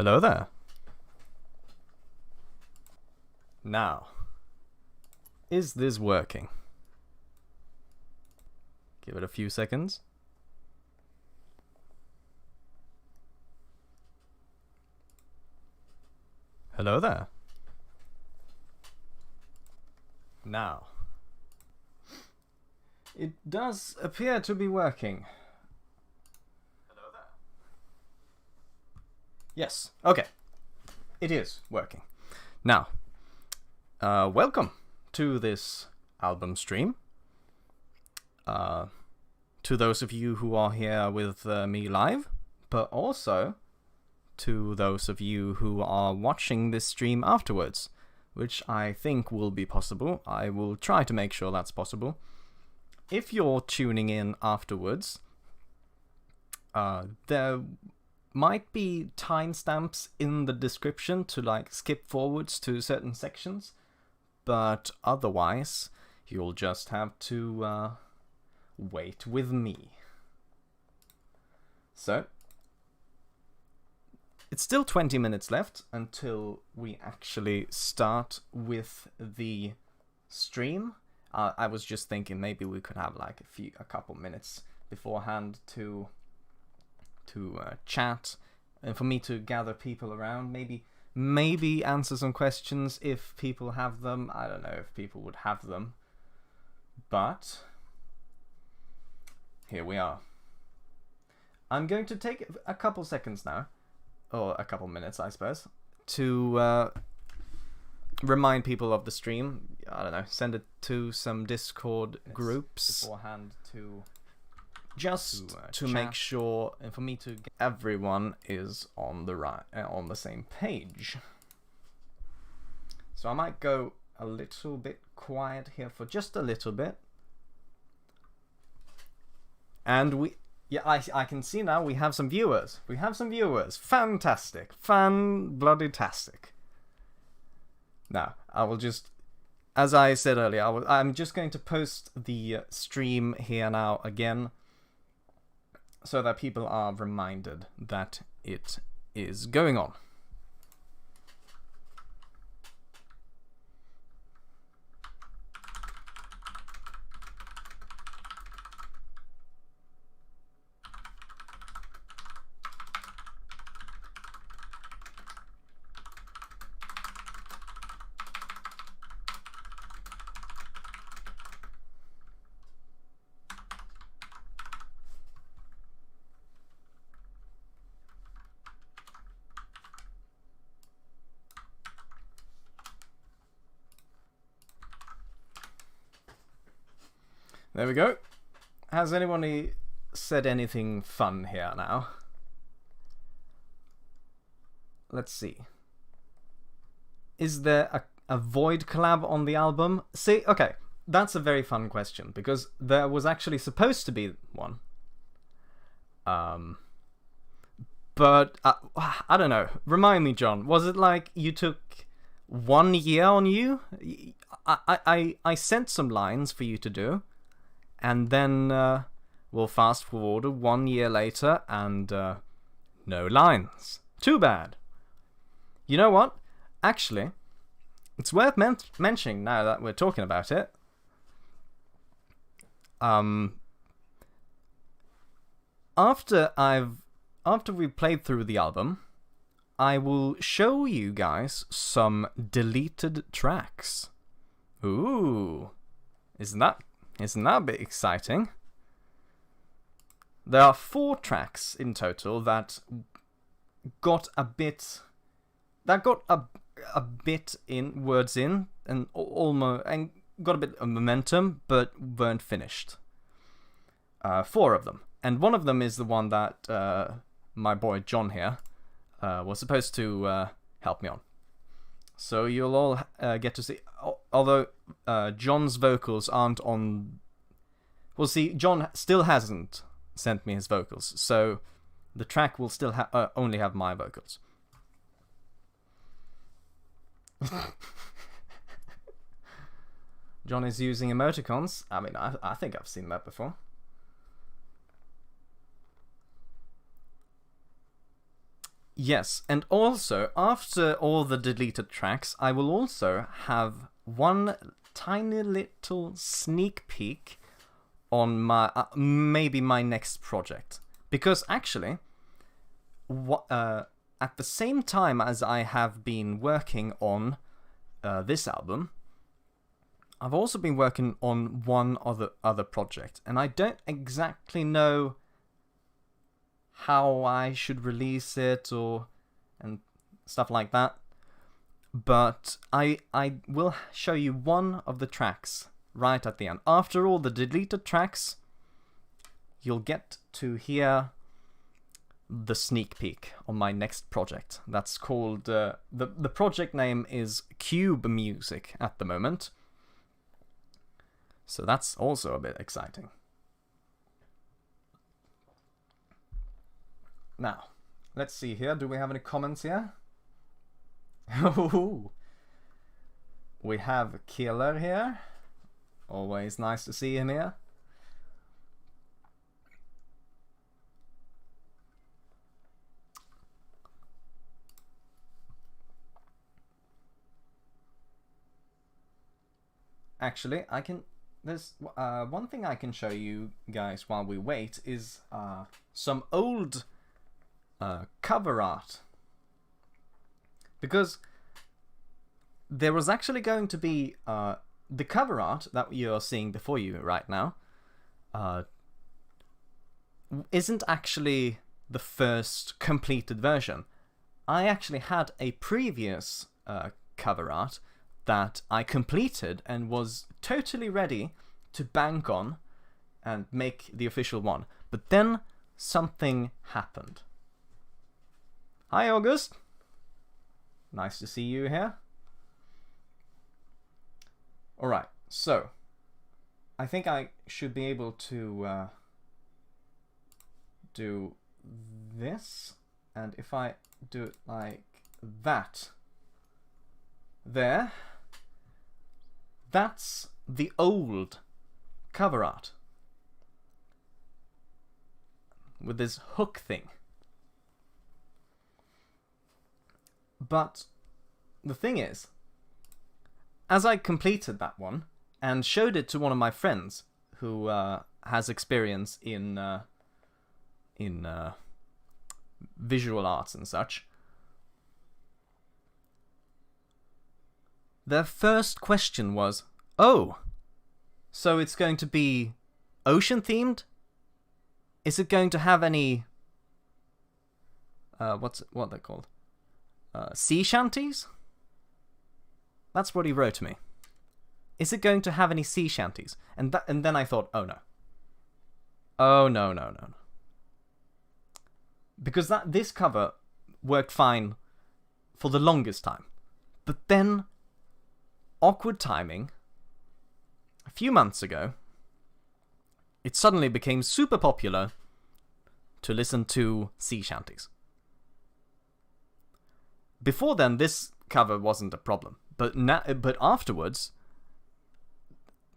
Hello there. Now, is this working? Give it a few seconds. Hello there. Now, it does appear to be working. Hello there. Yes, okay. It is working. Now, welcome to this album stream. To those of you who are here with me live, but also to those of you who are watching this stream afterwards, which I think will be possible. I will try to make sure that's possible. If you're tuning in afterwards, there might be timestamps in the description to like skip forwards to certain sections, but otherwise you'll just have to wait with me. So it's still 20 minutes left until we actually start with the stream. I was just thinking maybe we could have like a couple minutes beforehand to chat and for me to gather people around. Maybe answer some questions if people have them. I don't know if people would have them, but here we are. I'm going to take a couple seconds now, or a couple minutes, I suppose, to remind people of the stream. I don't know, send it to some Discord groups beforehand to make sure, and for me to get everyone is on the same page. So I might go a little bit quiet here for just a little bit. And I can see now we have some viewers. Fantastic. Fan-bloody-tastic. Now, I will just, as I said earlier, I'm just going to post the stream here now again, so that people are reminded that it is going on. There we go. Has anyone said anything fun here now? Let's see. Is there a Void collab on the album? See, okay, that's a very fun question, because there was actually supposed to be one. But I don't know. Remind me, John. Was it like you took 1 year on you? I sent some lines for you to do. And then we'll fast forward 1 year later and no lines. Too bad. You know what? Actually, it's worth mentioning now that we're talking about it. After we played through the album, I will show you guys some deleted tracks. Ooh, isn't that a bit exciting? There are 4 tracks in total that got a bit in words in and almost and got a bit of momentum, but weren't finished. 4 of them, and one of them is the one that my boy John here was supposed to help me on. So you'll all get to see. Although John's vocals aren't on. Well, see, John still hasn't sent me his vocals, so the track will still only have my vocals. John is using emoticons. I mean, I think I've seen that before. Yes, and also, after all the deleted tracks, I will also have one tiny little sneak peek on my maybe my next project. Because actually, at the same time as I have been working on this album, I've also been working on one other project, and I don't exactly know how I should release it and stuff like that. But I will show you one of the tracks right at the end. After all the deleted tracks, you'll get to hear the sneak peek on my next project. That's called the project name is Cube Music at the moment. So that's also a bit exciting. Now, let's see here. Do we have any comments here? We have Killer here. Always nice to see him here. Actually, there's one thing I can show you guys while we wait is some old cover art. Because there was actually going to be the cover art that you're seeing before you right now isn't actually the first completed version. I actually had a previous cover art that I completed and was totally ready to bank on and make the official one. But then something happened. Hi, August. Nice to see you here. Alright, so I think I should be able to do this, and if I do it like that, there, that's the old cover art with this hook thing. But the thing is, as I completed that one and showed it to one of my friends who has experience in visual arts and such, their first question was, "Oh, so it's going to be ocean themed? Is it going to have any what they're called? Sea shanties?" That's what he wrote to me. Is it going to have any sea shanties? And then I thought, oh no. Oh no. Because this cover worked fine for the longest time. But then, awkward timing, a few months ago, it suddenly became super popular to listen to sea shanties. Before then, this cover wasn't a problem. But afterwards,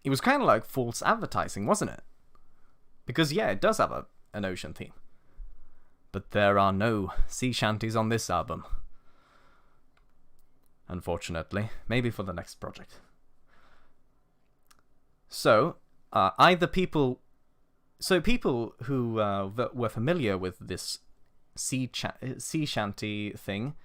it was kind of like false advertising, wasn't it? Because yeah, it does have an ocean theme. But there are no sea shanties on this album. Unfortunately. Maybe for the next project. So, people who were familiar with this sea shanty thing,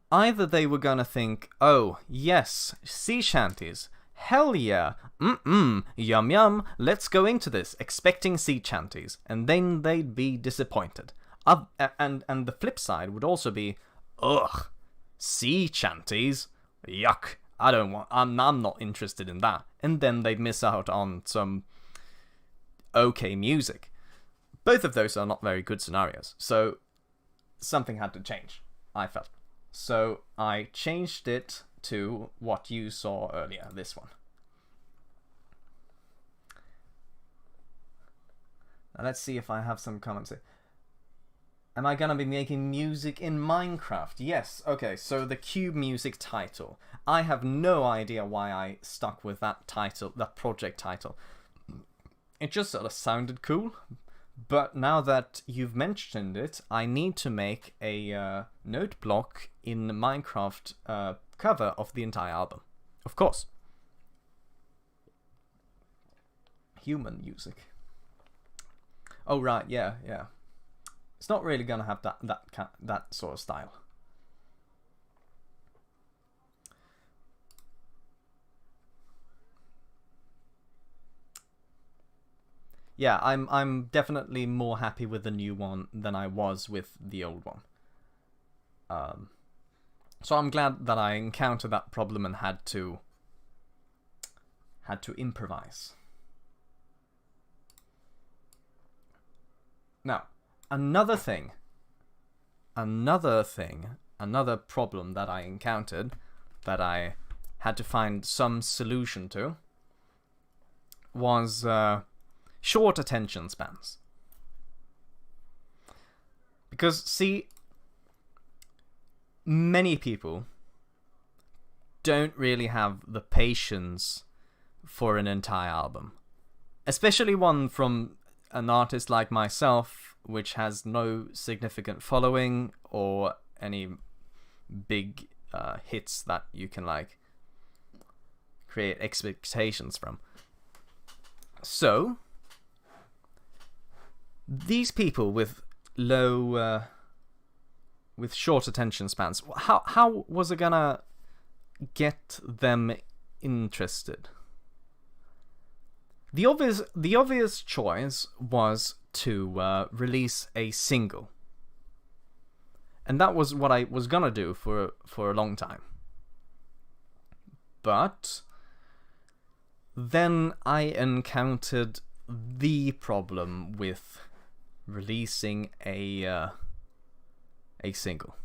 either they were gonna think, oh, yes, sea shanties, hell yeah, yum yum, let's go into this, expecting sea shanties, and then they'd be disappointed. And the flip side would also be, ugh, sea shanties, yuck, I'm not interested in that. And then they'd miss out on some okay music. Both of those are not very good scenarios, so something had to change, I felt. So I changed it to what you saw earlier, this one. Now let's see if I have some comments here. Am I gonna be making music in Minecraft? Yes, okay, so the Cube Music title. I have no idea why I stuck with that title, that project title. It just sort of sounded cool, But now that you've mentioned it, I need to make a note block in Minecraft cover of the entire album. Of course. Human music. Oh right, yeah. It's not really gonna have that sort of style. Yeah, I'm definitely more happy with the new one than I was with the old one. So I'm glad that I encountered that problem and had to improvise. Now, another problem that I encountered that I had to find some solution to was short attention spans. Because, see, many people don't really have the patience for an entire album. Especially one from an artist like myself, which has no significant following or any big hits that you can like create expectations from. So these people with low with short attention spans, how was I gonna get them interested? The obvious choice was to release a single, and that was what I was gonna do for a long time. But then I encountered the problem with releasing a single.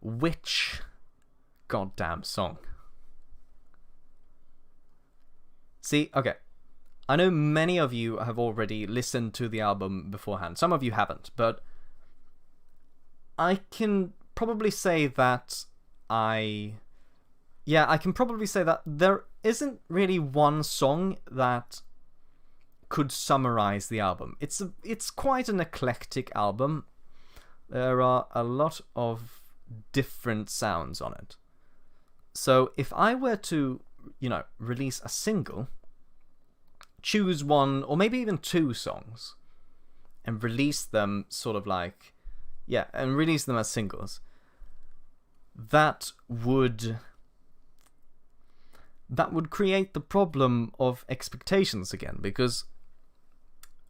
Which goddamn song? See, okay, I know many of you have already listened to the album beforehand. Some of you haven't, but I can probably say that I can probably say that there isn't really one song that could summarize the album. It's quite an eclectic album. There are a lot of different sounds on it. So if I were to, release a single, choose one or maybe even two songs and release them release them as singles, that would create the problem of expectations again, because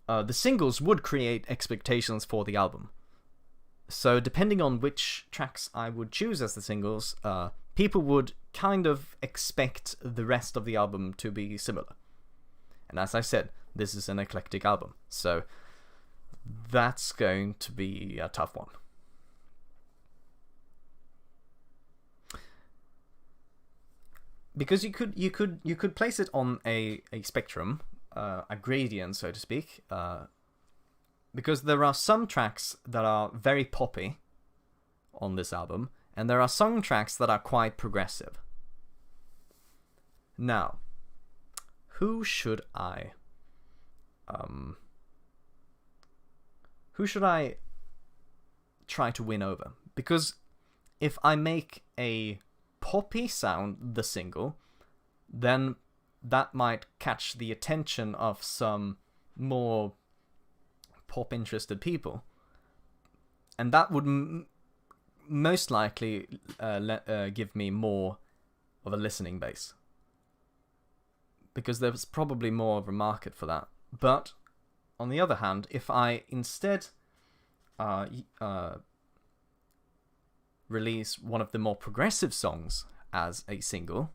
the singles would create expectations for the album. So depending on which tracks I would choose as the singles, people would kind of expect the rest of the album to be similar. And as I said, this is an eclectic album, so that's going to be a tough one. Because you could place it on a spectrum, a gradient, so to speak, because there are some tracks that are very poppy on this album, and there are some tracks that are quite progressive. Now, who should I try to win over? Because if I make a poppy sound the single, then that might catch the attention of some more pop interested people, and that would most likely give me more of a listening base, because there's probably more of a market for that. But on the other hand, if I instead release one of the more progressive songs as a single,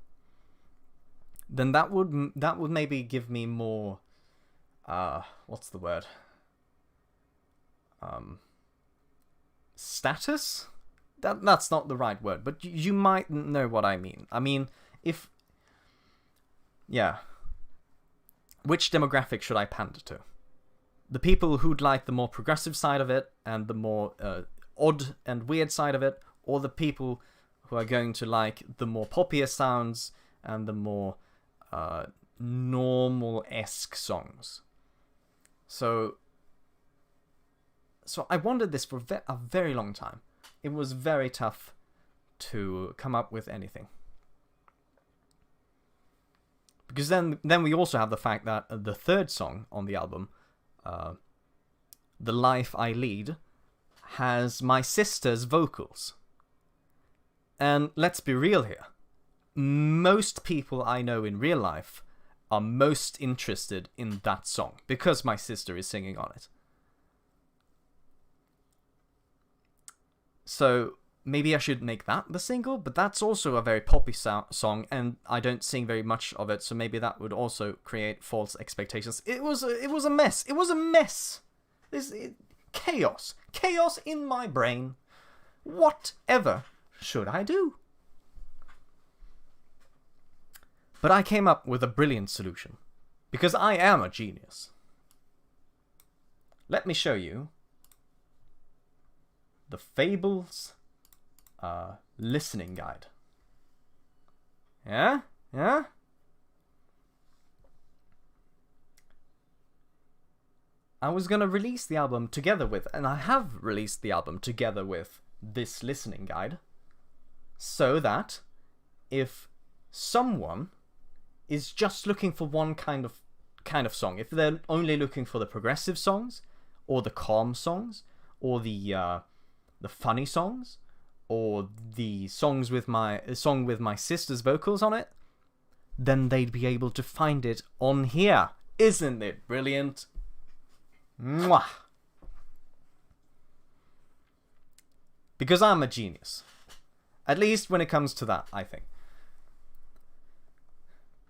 then that would maybe give me more what's the word, status? That's not the right word, but you might know what I mean. I mean, which demographic should I pander to? The people who'd like the more progressive side of it and the more odd and weird side of it, or the people who are going to like the more poppier sounds and the more normal-esque songs? So I wanted this for a very long time. It was very tough to come up with anything. Because then we also have the fact that the third song on the album, The Life I Lead, has my sister's vocals. And let's be real here. Most people I know in real life are most interested in that song because my sister is singing on it. So maybe I should make that the single, but that's also a very poppy song, and I don't sing very much of it, so maybe that would also create false expectations. It was a mess. It was a mess. Chaos in my brain. Whatever should I do? But I came up with a brilliant solution, because I am a genius. Let me show you the Fables listening guide. Yeah? I was gonna release the album together with, and I have released the album together with this listening guide, so that if someone is just looking for one kind of song, if they're only looking for the progressive songs, or the calm songs, or the funny songs, or the song with my sister's vocals on it, then they'd be able to find it on here. Isn't it brilliant? Mwah! Because I'm a genius. At least when it comes to that, I think.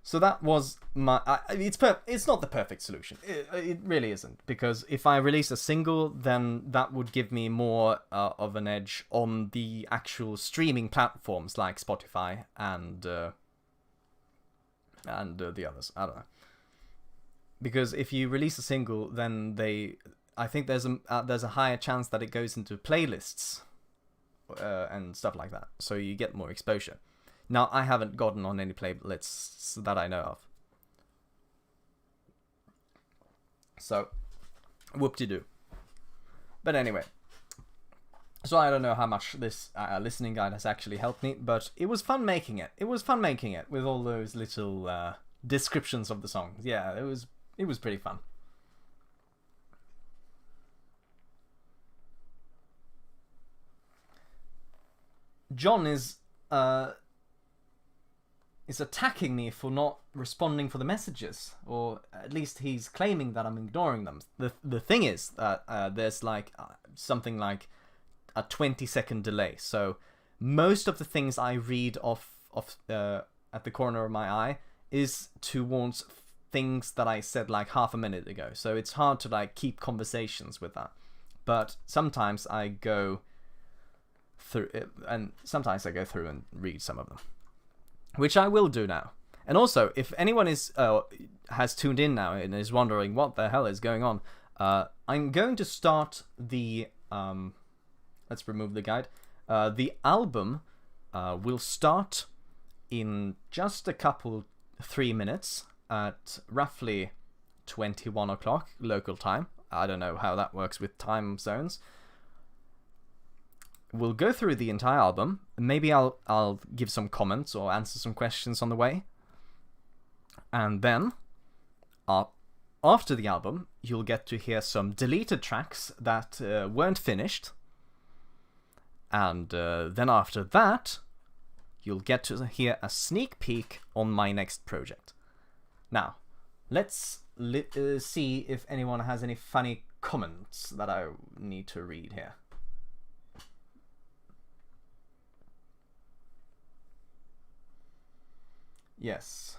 So that was my... it's not the perfect solution. It really isn't. Because if I release a single, then that would give me more of an edge on the actual streaming platforms like Spotify and the others. I don't know. Because if you release a single, then I think there's a higher chance that it goes into playlists and stuff like that. So you get more exposure. Now, I haven't gotten on any playlists that I know of. So, whoop-de-doo. But anyway. So I don't know how much this listening guide has actually helped me, but it was fun making it. It was fun making it with all those little descriptions of the songs. Yeah, it was pretty fun. John is attacking me for not responding for the messages, or at least he's claiming that I'm ignoring them. The thing is that there's like something like a 20-second delay, so most of the things I read off at the corner of my eye is towards things that I said like half a minute ago, so it's hard to like keep conversations with that. But sometimes I go through it, and sometimes I go through and read some of them, which I will do now. And also, if anyone has tuned in now and is wondering what the hell is going on, I'm going to start the let's remove the guide. The album will start in just a couple 3 minutes at roughly 21 o'clock local time. I don't know how that works with time zones. We'll go through the entire album. Maybe I'll give some comments or answer some questions on the way. And then, after the album, you'll get to hear some deleted tracks that weren't finished. And then after that, you'll get to hear a sneak peek on my next project. Now, let's see if anyone has any funny comments that I need to read here. Yes.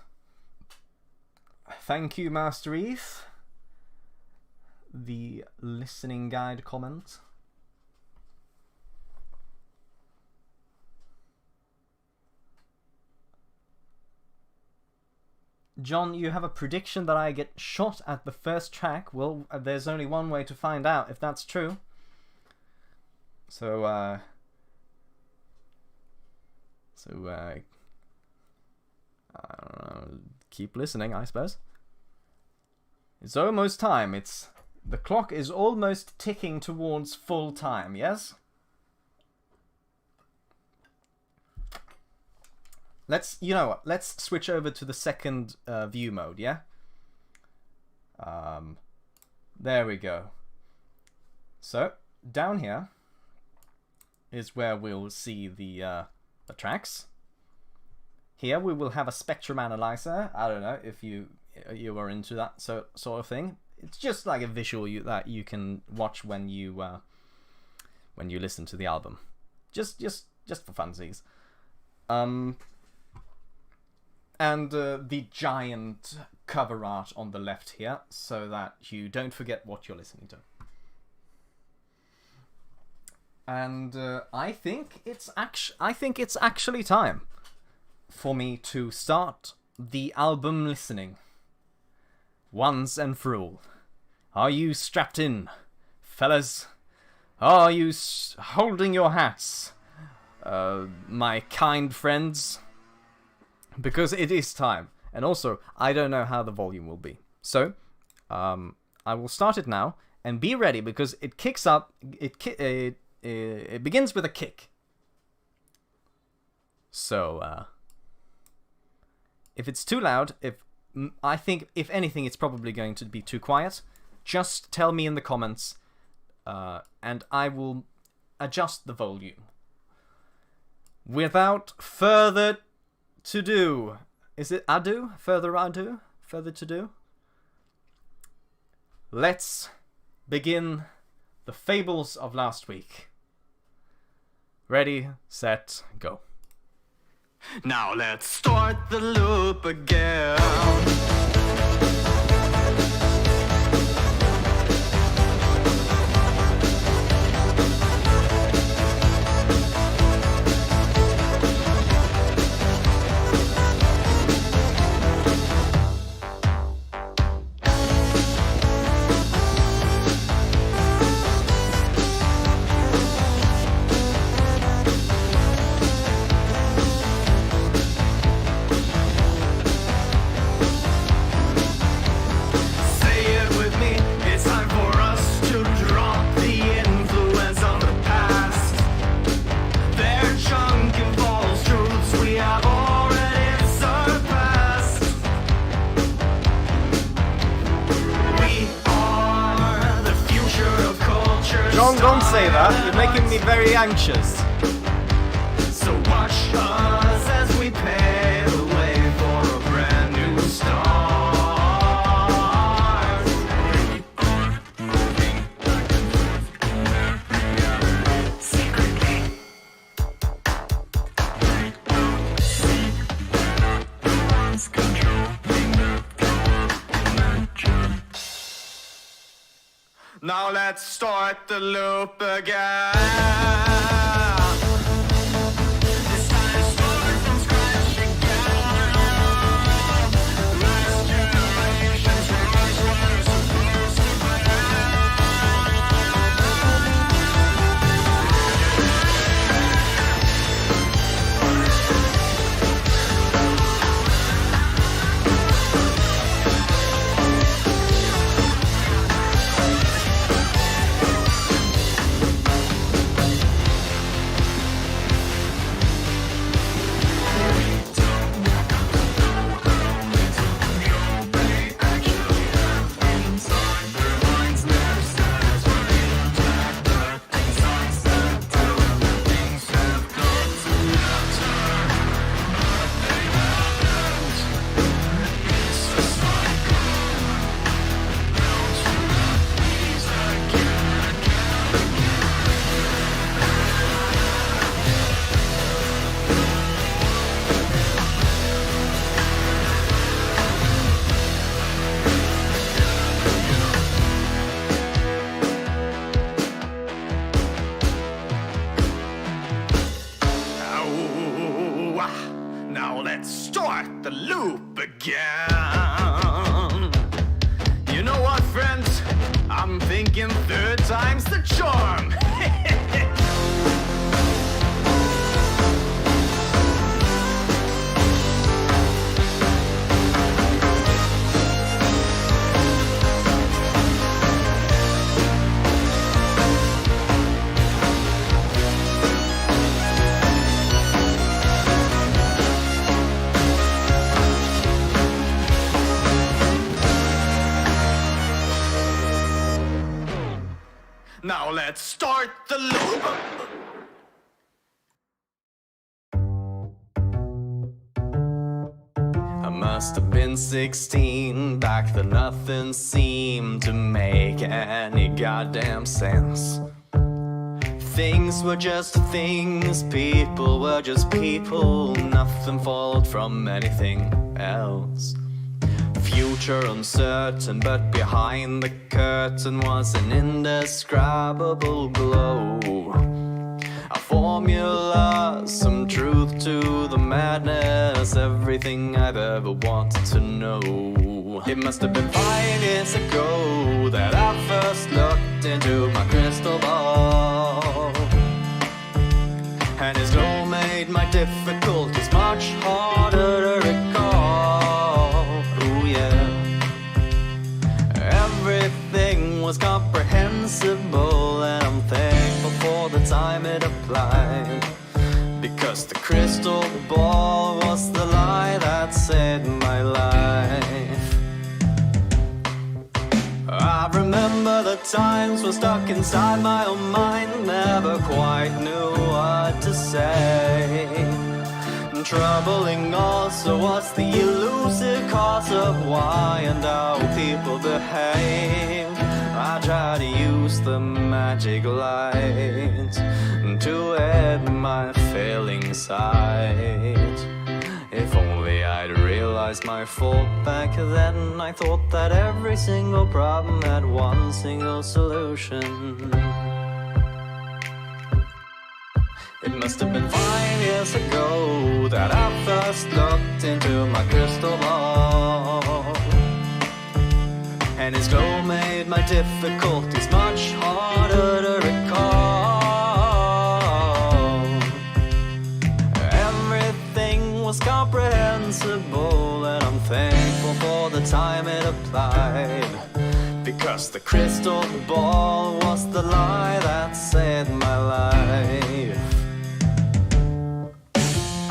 Thank you, Master Eth. The listening guide comment. John, you have a prediction that I get shot at the first track. Well, there's only one way to find out if that's true. So, I don't know, keep listening, I suppose. It's almost time. It's The clock is almost ticking towards full time, yes? You know what? Let's switch over to the second view mode, yeah? There we go. So, down here is where we'll see the tracks. Here we will have a spectrum analyzer. I don't know if you are into that sort of thing. It's just like a visual that you can watch when you listen to the album, just for funsies. And the giant cover art on the left here, so that you don't forget what you're listening to. And I think it's actually time for me to start the album listening. Once and for all. Are you strapped in, fellas? Are you holding your hats, my kind friends? Because it is time. And also, I don't know how the volume will be. So, I will start it now, and be ready, because it kicks up, it begins with a kick. So, if it's too loud, I think, if anything, it's probably going to be too quiet, just tell me in the comments, and I will adjust the volume. Without further to do. Is it ado? Further ado? Further to do? Let's begin the Fables of last week. Ready, set, go. Now let's start the loop again. Don't say that, you're making me very anxious. So watch us as we pave the way for a brand new start. We are moving back and forth in their secretly. They don't see we're not the ones controlling the imagination. Now let's start the loop again. This time start from scratch again. Last generation's rules were supposed to Now let's start the loop again. You know what, friends? I'm thinking third time's the charm. let's start the loop. I must have been 16 back then. Nothing seemed to make any goddamn sense. Things were just things, people were just people. Nothing followed from anything else. Future uncertain, but behind the curtain was an indescribable glow. A formula, some truth to the madness, everything I've ever wanted to know. It must have been 5 years ago that I first looked into my crystal ball, and his glow made my difficulties much harder to recall. Ooh yeah, everything was comprehensible, and I'm thankful for the time it applied, because the crystal ball was the lie that saved my life. I remember the times were stuck inside my own mind, never quite knew what to say. Troubling also was the elusive cause of why and how people behave. I try to use the magic light to aid my failing sight. If only I'd realized my fault back then. I thought that every single problem had one single solution. It must have been 5 years ago that I first looked into my crystal ball, and his glow made my difficulties much harder to recall. Everything was comprehensible, and I'm thankful for the time it applied, because the crystal ball was the lie that saved my life.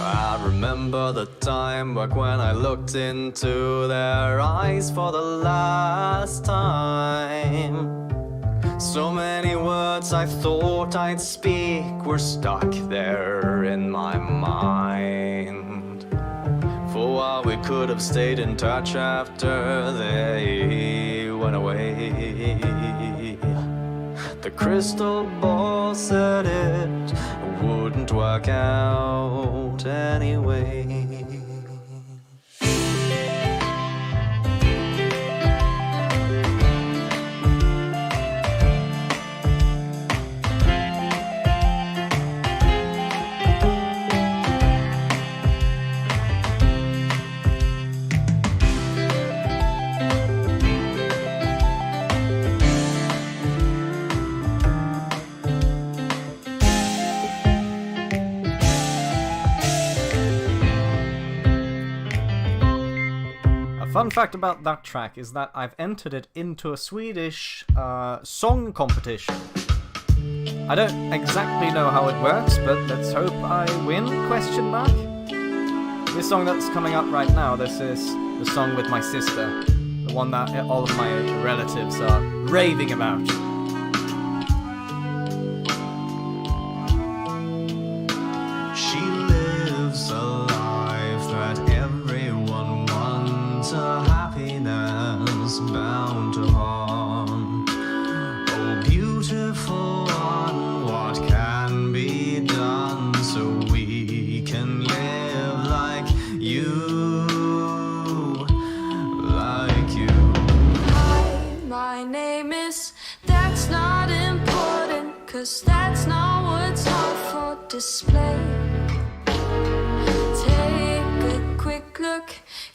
I remember the time back when I looked into their eyes for the last time. So many words I thought I'd speak were stuck there in my mind. For while we could have stayed in touch after they went away, the crystal ball said it wouldn't work out anyway. Fun fact about that track is that I've entered it into a Swedish song competition. I don't exactly know how it works, but let's hope I win, question mark. This song that's coming up right now, this is the song with my sister, the one that all of my relatives are raving about. She lives a life that everyone wants, a happiness bound to harm. Oh, beautiful one, what can be done so we can live like you, like you? Hi, my name is, that's not important, 'cause that's not what's on for display. Take a quick look,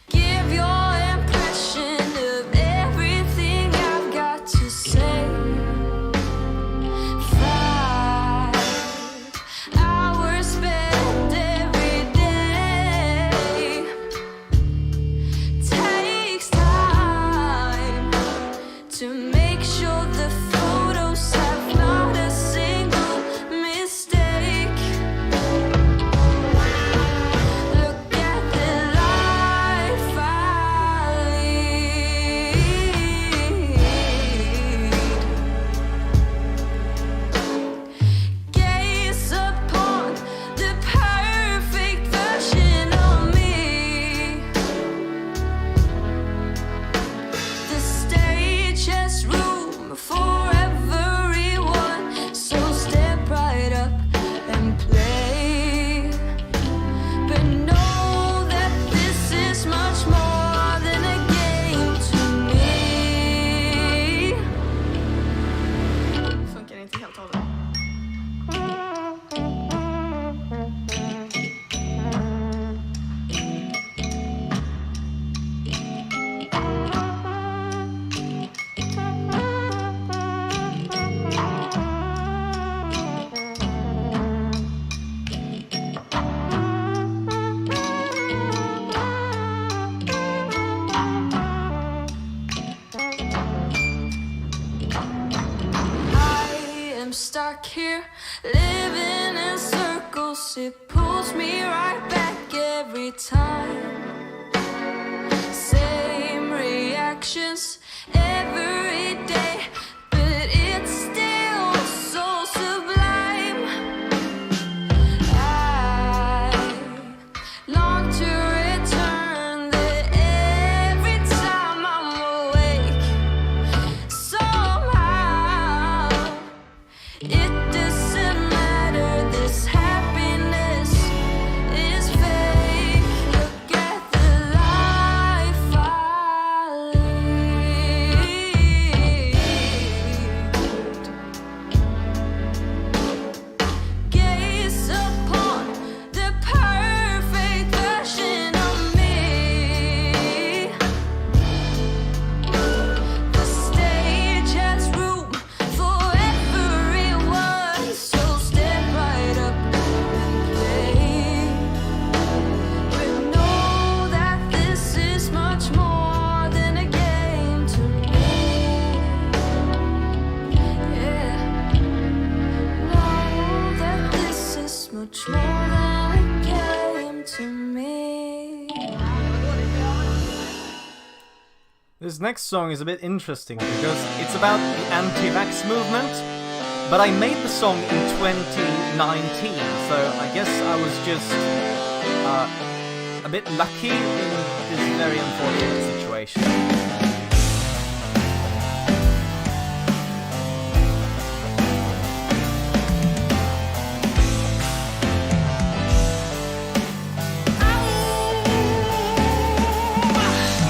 give your impression of everything I've got to say. 5 hours spent every day takes time to make sure the photos have not a single mistake. close, it pulls me right back every time. Same reactions every day, but it's still so sublime. I long to return there every time I'm awake. Somehow it doesn't matter, this happiness is fake. Look at the life I lived. Gaze upon the perfect version of me. The stage has room for everyone, so step right up and play. But know that this is much more than a game to me. Yeah. Know that this is much more than a game to me. This next song is a bit interesting because it's about the anti-vax movement, but I made the song in 2019, so I guess I was just a bit lucky in this very unfortunate situation.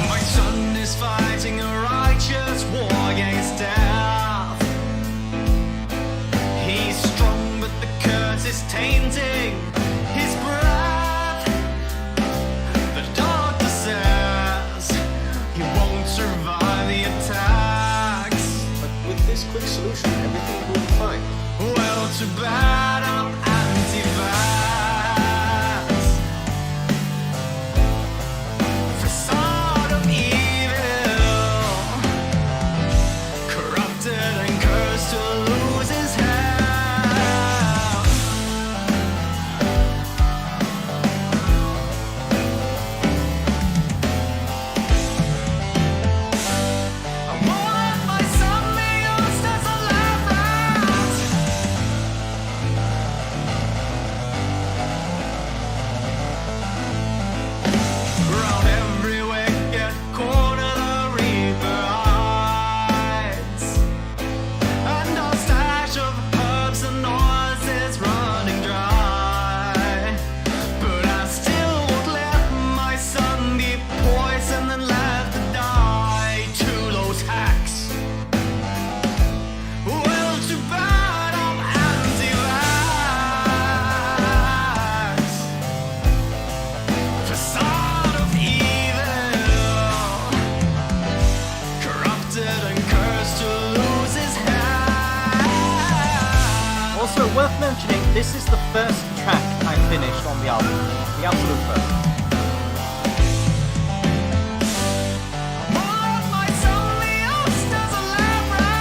My son is fighting a righteous war against death. He's strong, but the curse is tainting his breath. The doctor says he won't survive the attacks. But with this quick solution, everything will be fine. Well, too bad I'm anti-vax. Facade of evil, corrupted and cursed to lose his health. I won't let my son be used as a lab rat. Round every wicked corner the reaper hides, and our stash of herbs and oils is running dry. But I still won't let my son be poisoned and left to die to those hacks. Well, too bad I'm anti-vax. Facade of evil, corrupted and cursed to lose his head. Also worth mentioning, this is the first track I finished on the album. The absolute first. Won't let my son be used as a lab rat.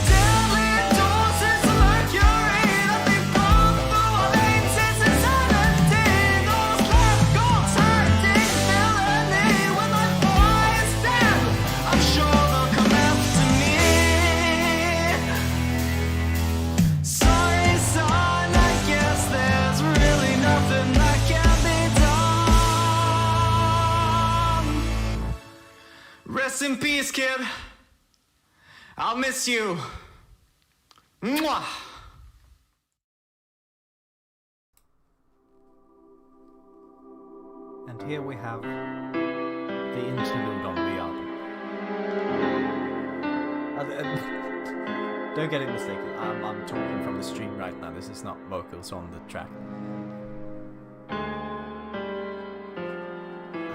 Deadly doses of mercury that they pump through our veins, it's insanity. Those left goals hurting villainy. When my boy is dead, I'm sure they'll come after me. Sorry, son, I guess there's really nothing that can be done. Rest in peace, kid. I'll miss you. Mwah. And here we have the interlude on the album. Don't get it mistaken, I'm talking from the stream right now, this is not vocals on the track. I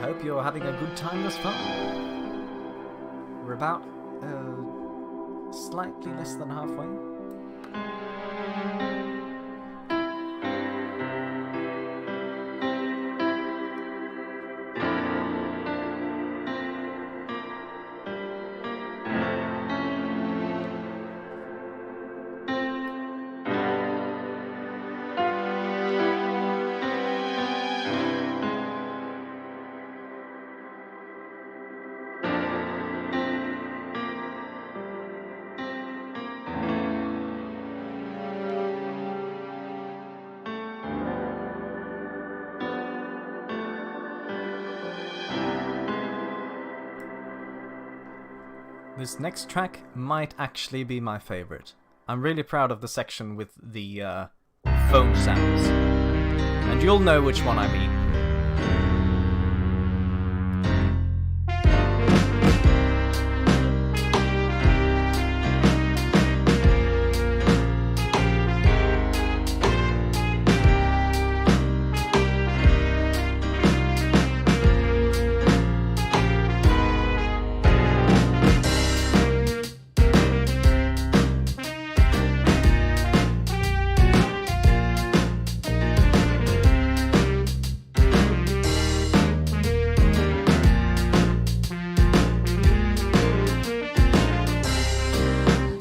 hope you're having a good time thus far. We're about slightly less than halfway. This next track might actually be my favorite. I'm really proud of the section with the phone sounds. And you'll know which one I mean.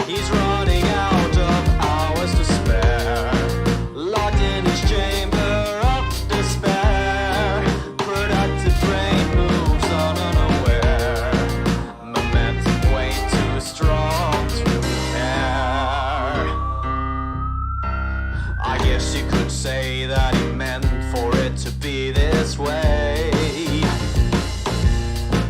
He's running out of hours to spare, locked in his chamber of despair. Productive brain moves on unaware, momentum way too strong to care. I guess you could say that he meant for it to be this way.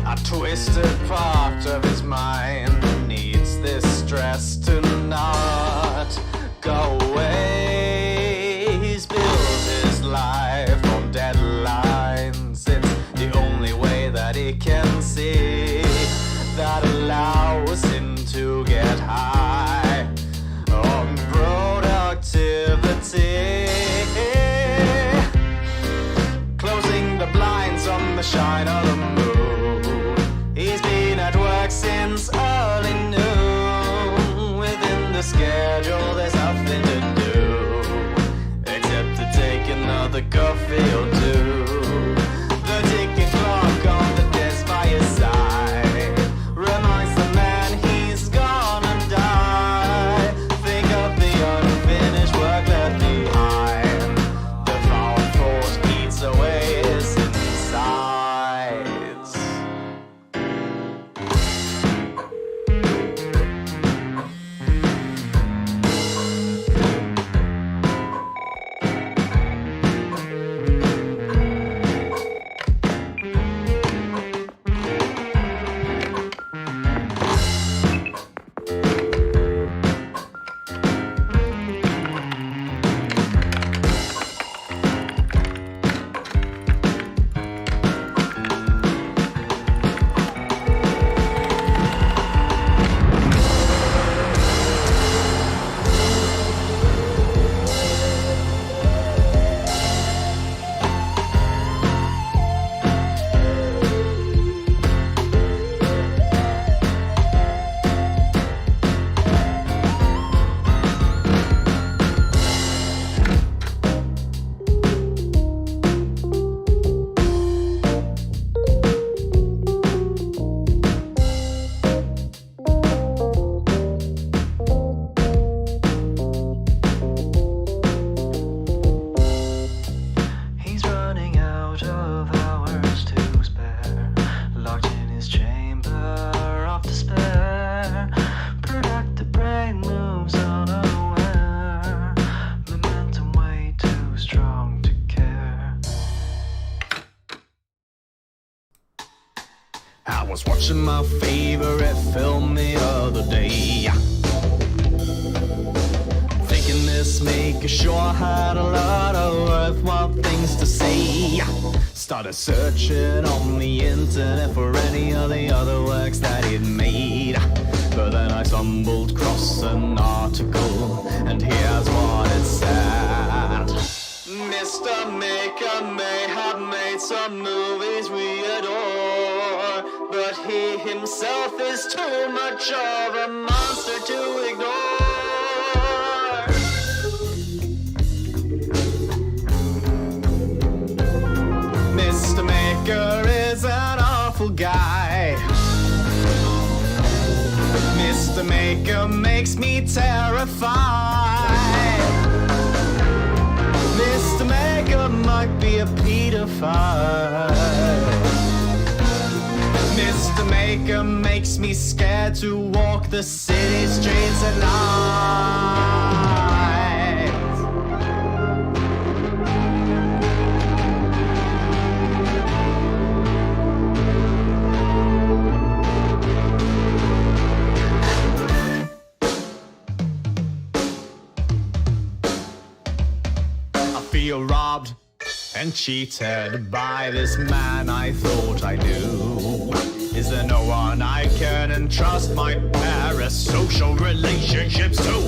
A twisted part of his mind needs this stress to not go away. He's built his life on deadlines. It's the only way that he can see that allows him to get high on productivity. Closing the blinds on the shine of the moon. He's been at work since early noon. Within the schedule there's nothing to do except to take another coffee or two. The ticking clock on the desk by his side reminds the man he's gonna die. Think of the unfinished work left behind. The foul force eats away his insides. He's running out of hours to spare, locked in his chamber of despair. Productive brain moves unaware, momentum way too strong to care. I was watching my favorite film the other day, thinking this maker sure had a lot of worthwhile things to say. Started searching on the internet for any of the other works that he'd made. But then I stumbled across an article, and here's what it said. Mr. Maker may have made some movies we adore, but he himself is too much of a monster to ignore. Mr. Maker is an awful guy. Mr. Maker makes me terrified. Mr. Maker might be a pedophile. Mr. Maker makes me scared to walk the city streets at night. Feel robbed and cheated by this man I thought I knew. Is there no one I can entrust my parasocial relationships to?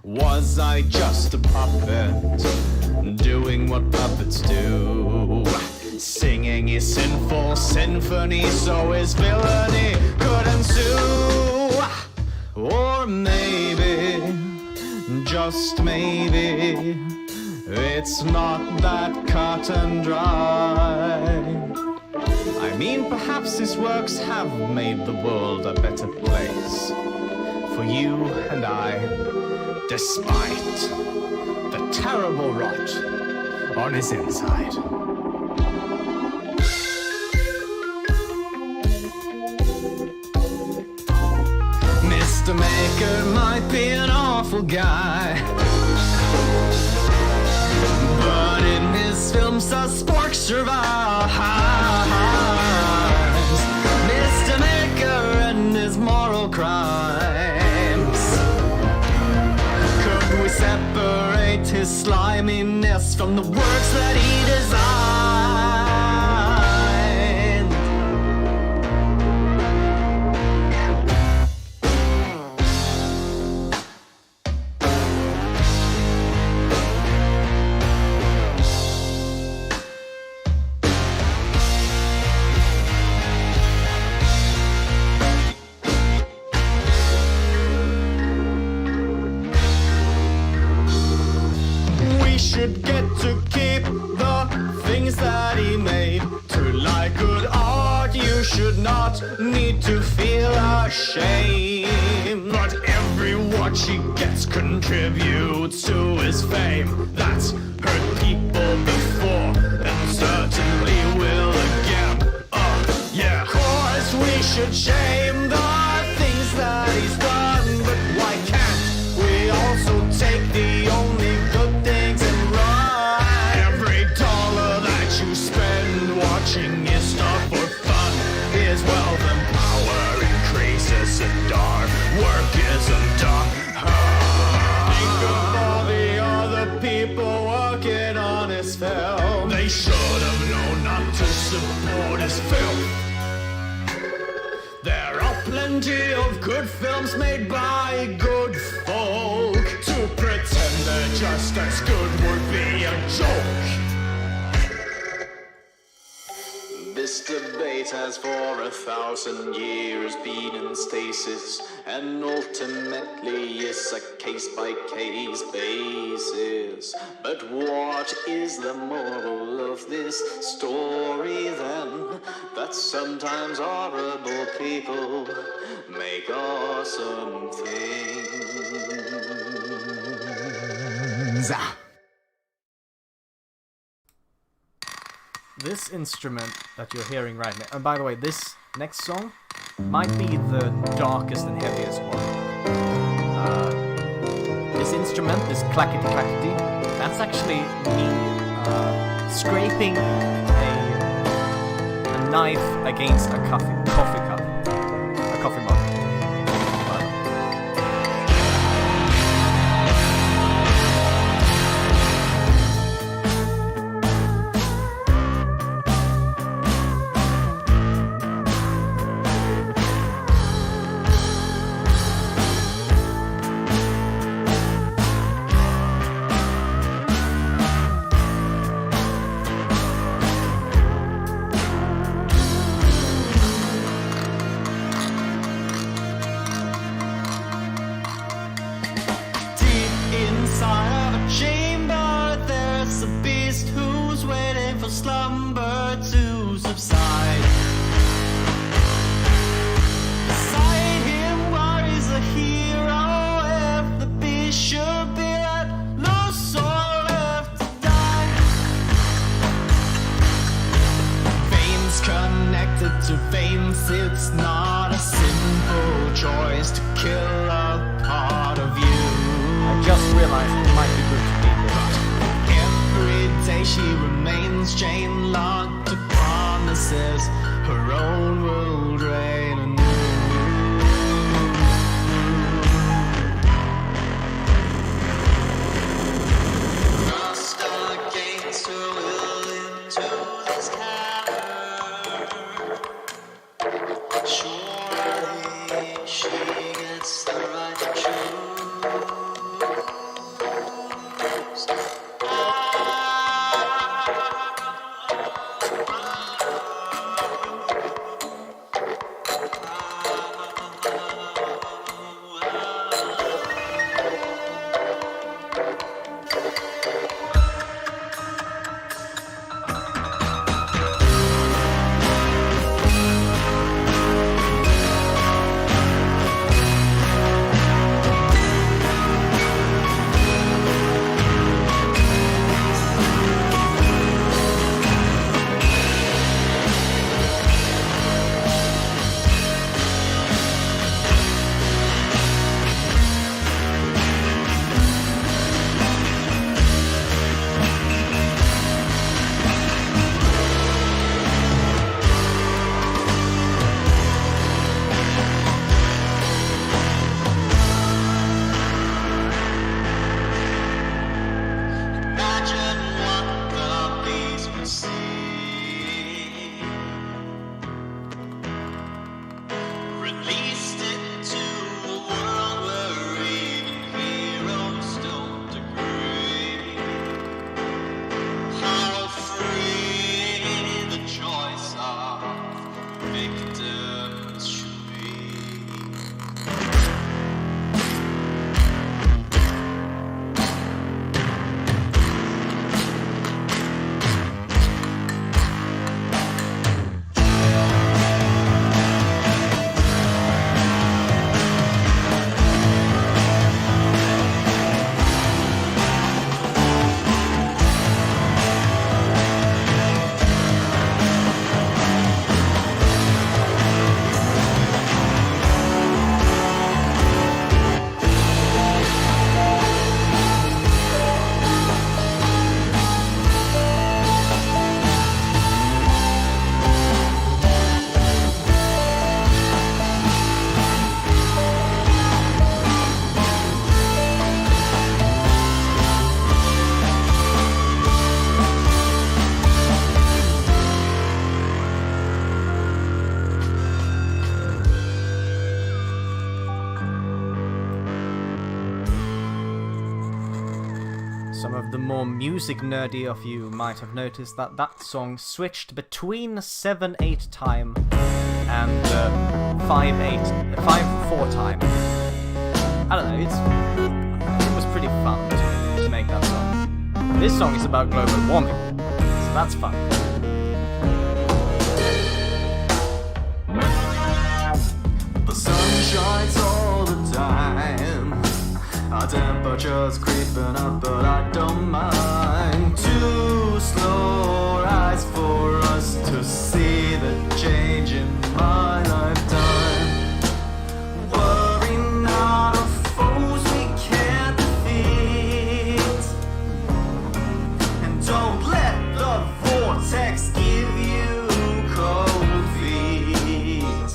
Was I just a puppet, doing what puppets do? Singing his sinful symphony, so his villainy could ensue. Or maybe, just maybe, it's not that cut and dry. I mean, perhaps his works have made the world a better place for you and I, despite the terrible rot on his inside. Mr. Maker might be an awful guy, but in his films the spark survives. Mr. Maker and his moral crimes. Could we separate his sliminess from the works that he designed? Should get to keep the things that he made. To like good art, you should not need to feel ashamed. But every watch he gets contributes to his fame. That's hurt people before and certainly will again. Yeah, of course we should shame the things that he's done, but why can't we also take the only good things and run? Every dollar that you spend watching his stuff for fun is wealth and power increases and our work isn't done. Think of all the other people working on his film. They should have known not to support his film. There are plenty of good films made by good folk. To pretend they're just as good would be a joke. This debate has for 1,000 years been in stasis, and ultimately is a case-by-case basis. But what is the moral of this story then? That sometimes horrible people make awesome things. This instrument that you're hearing right now, and by the way, this next song might be the darkest and heaviest one. This instrument, this clackety-clackety, that's actually me scraping a knife against a coffee cup, a coffee mug. addicted to veins. It's not a simple choice to kill a part of you. I just realized it might be good to be this. Every day she remains chain locked to promises. Her own will drain anew. Rust against her will into this cavern. Surely she gets the right to choose. Imagine what the beast would see. Released into a world where even heroes don't agree. How free the choice of victims should be. Some of the more music nerdy of you might have noticed that that song switched between 7/8 time and 5/4 time. I don't know, it was pretty fun to make that song. This song is about global warming, so that's fun. The sun shines all the time. Our temperature's creeping up, but I don't mind. Too slow rise for us to see the change in my lifetime. Worry not of foes we can't defeat, and don't let the vortex give you cold feet.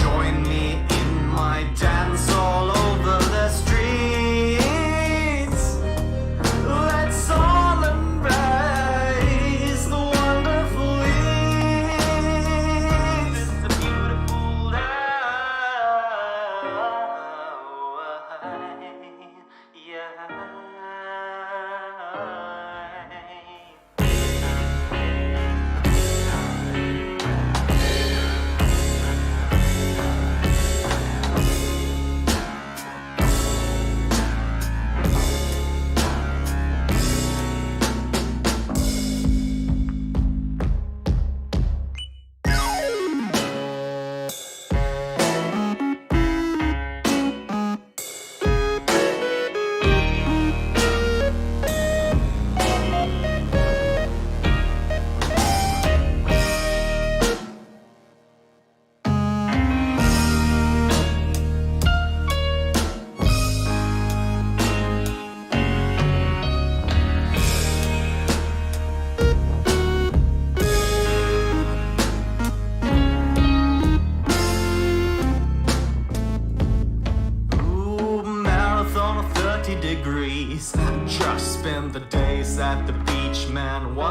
Join me in my dance all over the streets. Let's all embrace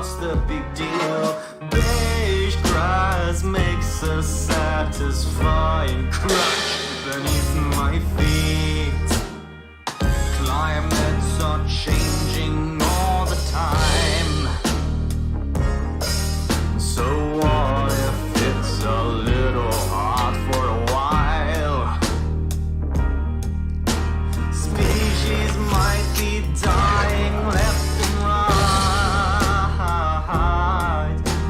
what's the big deal? Beige grass makes a satisfying crunch beneath my feet. Climates are changing all the time. So what if it's a little hot for a while? Species might be dying left and right,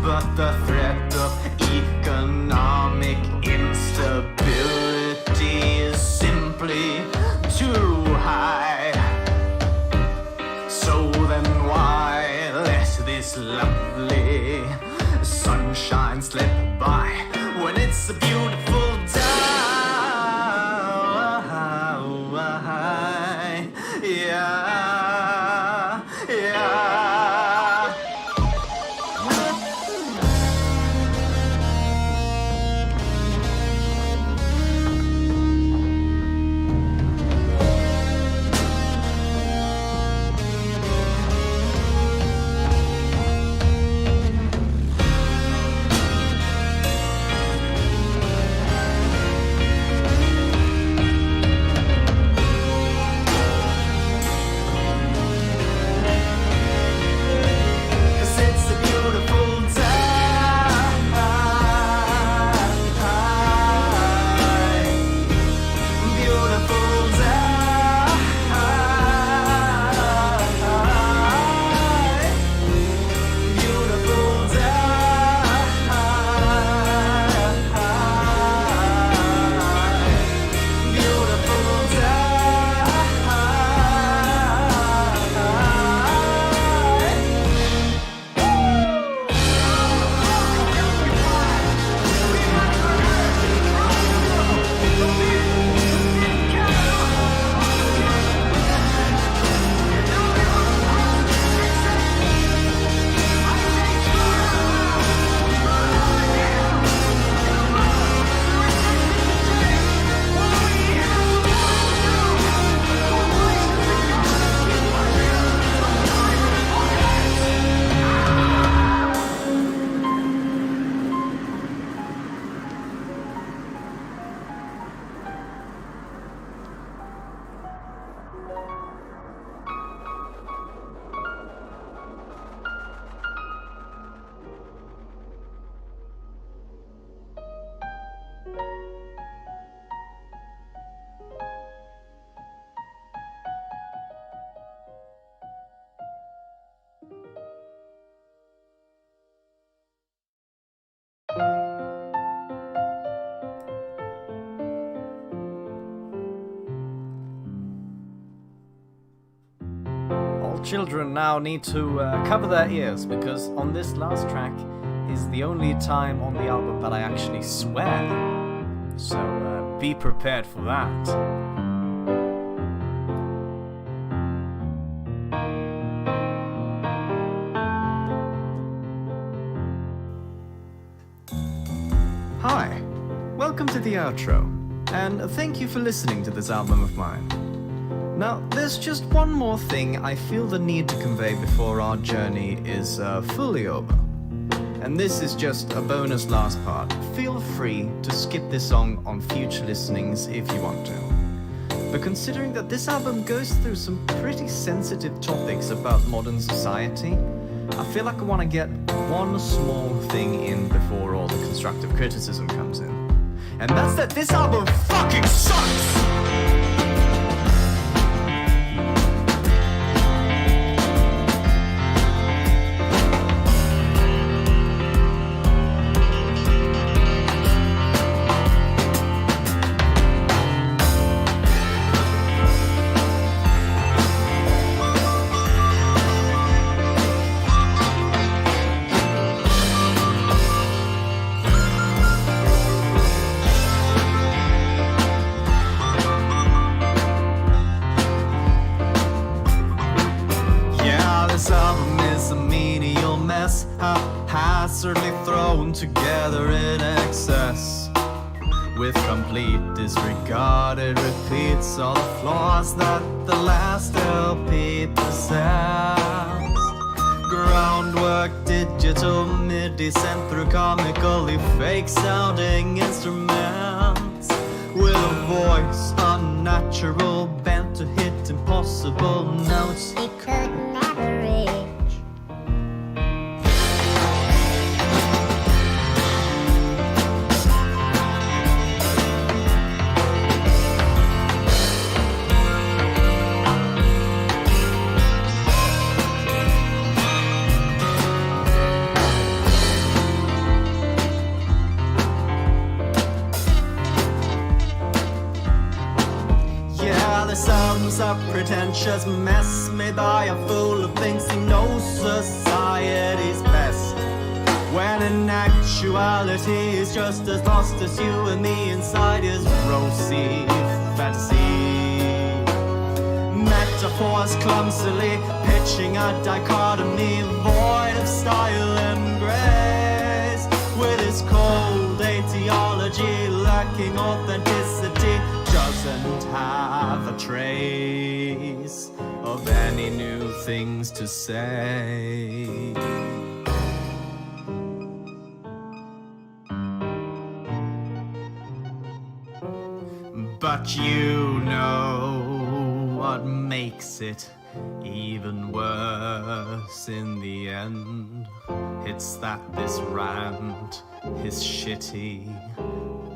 but the threat of economic instability is simply too high. So then why let this lovely sunshine slip by when it's a beautiful day? Yeah, yeah. Children now need to cover their ears, because on this last track is the only time on the album that I actually swear. So be prepared for that. Hi, welcome to the outro, and thank you for listening to this album of mine. Now, there's just one more thing I feel the need to convey before our journey is fully over. And this is just a bonus last part. Feel free to skip this song on future listenings if you want to. But considering that this album goes through some pretty sensitive topics about modern society, I feel like I want to get one small thing in before all the constructive criticism comes in. And that's that this album fucking sucks! Haphazardly thrown together in excess, with complete disregard. It repeats all the flaws that the last LP possessed. Groundwork, digital MIDI sent through comically fake sounding instruments. With a voice unnatural, bent to hit impossible notes It could never reach. Yeah, this album's a pretentious mess made by a fool who thinks he knows society's best, when in actuality he's just as lost as you and me inside his rosy fantasy. Metaphors clumsily pitching a dichotomy void of style and grace, with his cold etiology lacking authenticity, doesn't have a trace of any new things to say. But you know what makes it even worse in the end. It's that this rant is shitty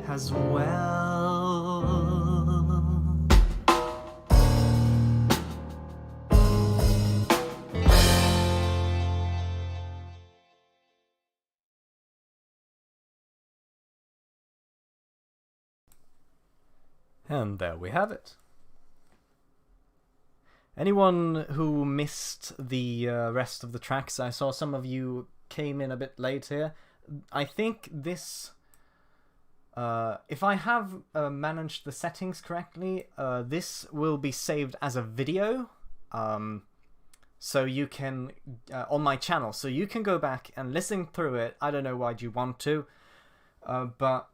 as well. And there we have it. Anyone who missed the rest of the tracks, I saw some of you came in a bit late here. I think this, if I have managed the settings correctly, this will be saved as a video, so you can, on my channel, so you can go back and listen through it. I don't know why you want to, but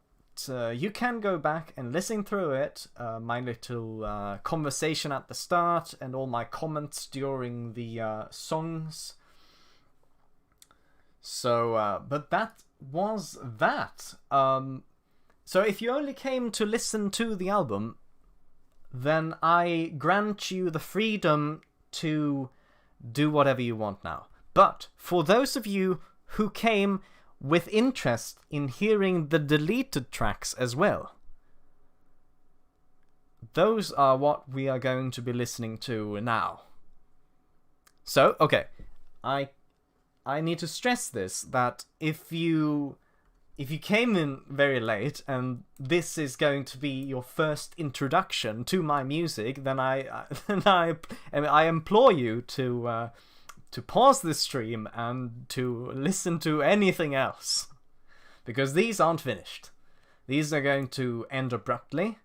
you can go back and listen through it, my little conversation at the start and all my comments during the songs. So, but that was that. So if you only came to listen to the album, then I grant you the freedom to do whatever you want now. But for those of you who came with interest in hearing the deleted tracks as well, those are what we are going to be listening to now. So, okay, I need to stress this, that if you came in very late and this is going to be your first introduction to my music, then I implore you to pause the stream and to listen to anything else, because these aren't finished. These are going to end abruptly,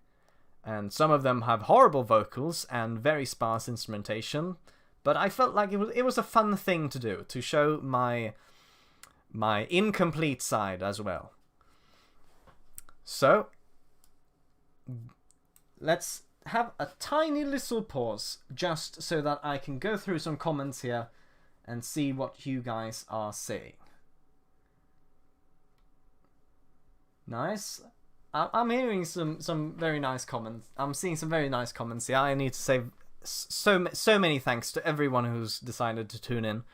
and some of them have horrible vocals and very sparse instrumentation, but I felt like it was a fun thing to do, to show my incomplete side as well. So let's have a tiny little pause just so that I can go through some comments here and see what you guys are saying. Nice. I'm hearing some very nice comments. I'm seeing some very nice comments here. I need to say so many thanks to everyone who's decided to tune in.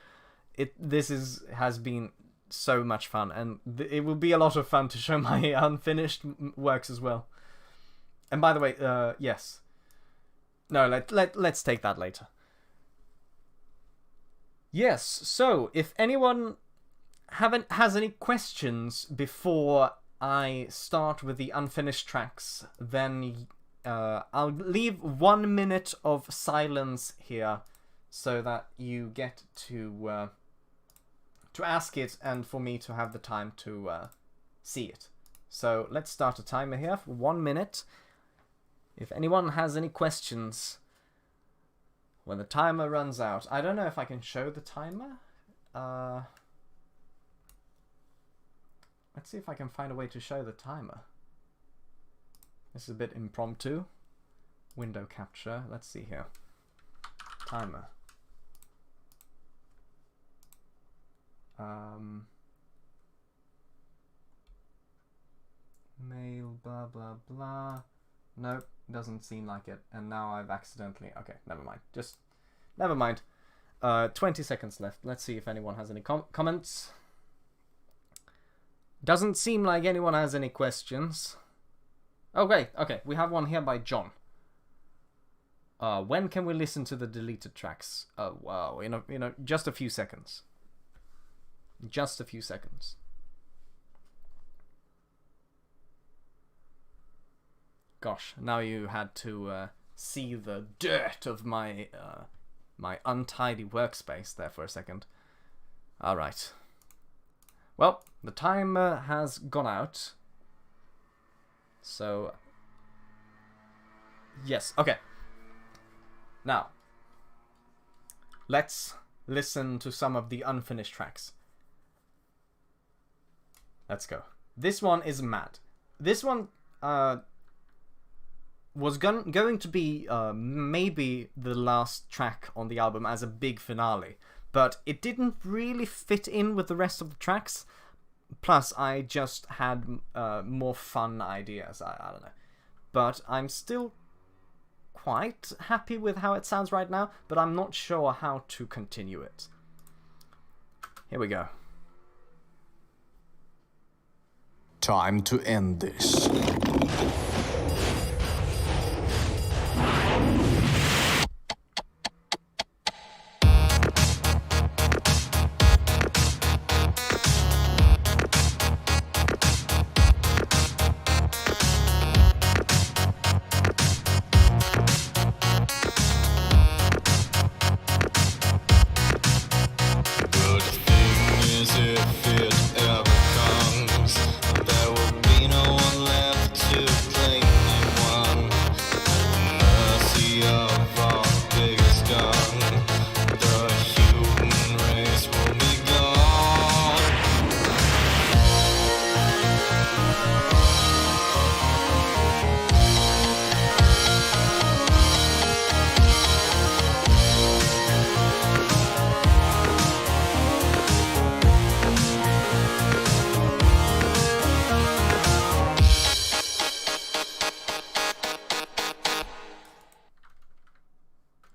This has been so much fun, and it will be a lot of fun to show my unfinished works as well. And by the way, yes. No, let's take that later. Yes, so if anyone has any questions before I start with the unfinished tracks, then I'll leave 1 minute of silence here so that you get to ask it and for me to have the time to see it. So let's start a timer here for 1 minute. If anyone has any questions when the timer runs out. I don't know if I can show the timer. Let's see if I can find a way to show the timer. This is a bit impromptu. Window capture. Let's see here. Timer. Mail, blah, blah, blah. Nope, doesn't seem like it. And now I've accidentally... Okay, never mind. Just... Never mind. 20 seconds left. Let's see if anyone has any comments. Doesn't seem like anyone has any questions. Okay, we have one here by John. When can we listen to the deleted tracks? Oh, wow. Just a few seconds. Just a few seconds. Gosh, now you had to see the dirt of my my untidy workspace there for a second. Alright. Well, the timer has gone out. So... Yes, okay. Now, let's listen to some of the unfinished tracks. Let's go. This one is mad. This one was going to be maybe the last track on the album as a big finale, but it didn't really fit in with the rest of the tracks. Plus, I just had more fun ideas. I don't know. But I'm still quite happy with how it sounds right now, but I'm not sure how to continue it. Here we go. Time to end this.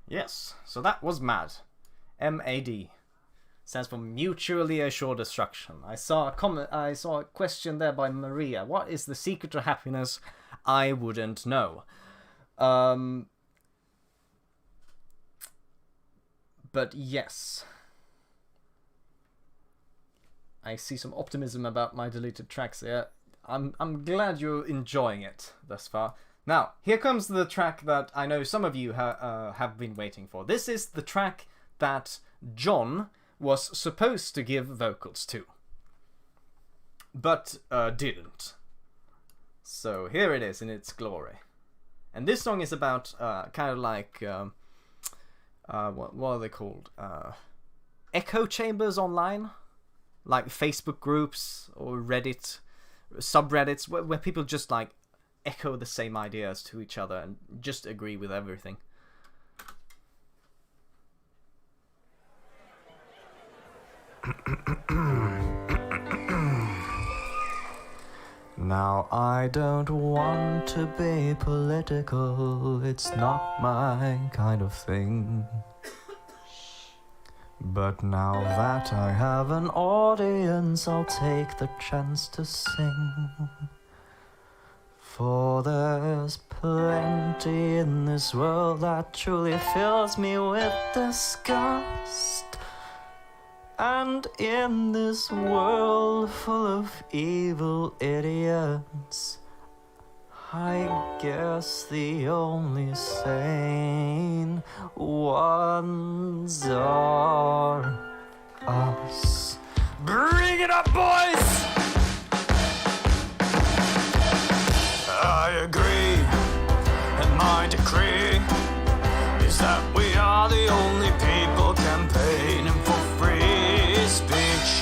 Yes, so that was MAD. MAD. Stands for Mutually Assured Destruction. I saw a question there by Maria. What is the secret to happiness? I wouldn't know. But yes. I see some optimism about my deleted tracks here. I'm glad you're enjoying it thus far. Now, here comes the track that I know some of you have been waiting for. This is the track that John was supposed to give vocals to, but didn't. So here it is in its glory. And this song is about kind of like, what are they called? Echo chambers online? Like Facebook groups or Reddit, subreddits, where people just like echo the same ideas to each other and just agree with everything. Now I don't want to be political, it's not my kind of thing. But now that I have an audience, I'll take the chance to sing. For there's plenty in this world that truly fills me with disgust. And in this world full of evil idiots, I guess the only sane ones are us. Bring it up, boys! I agree, and my decree is that we are the only people campaigning for free speech.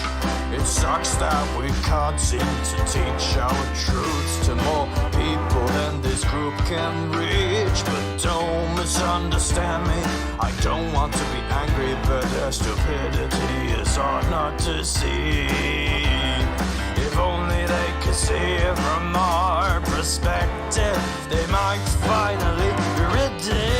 It sucks that we can't seem to teach our truths to more people than this group can reach. But don't misunderstand me. I don't want to be angry, but their stupidity is hard not to see. If only they could see it from our perspective, they might finally be redeemed.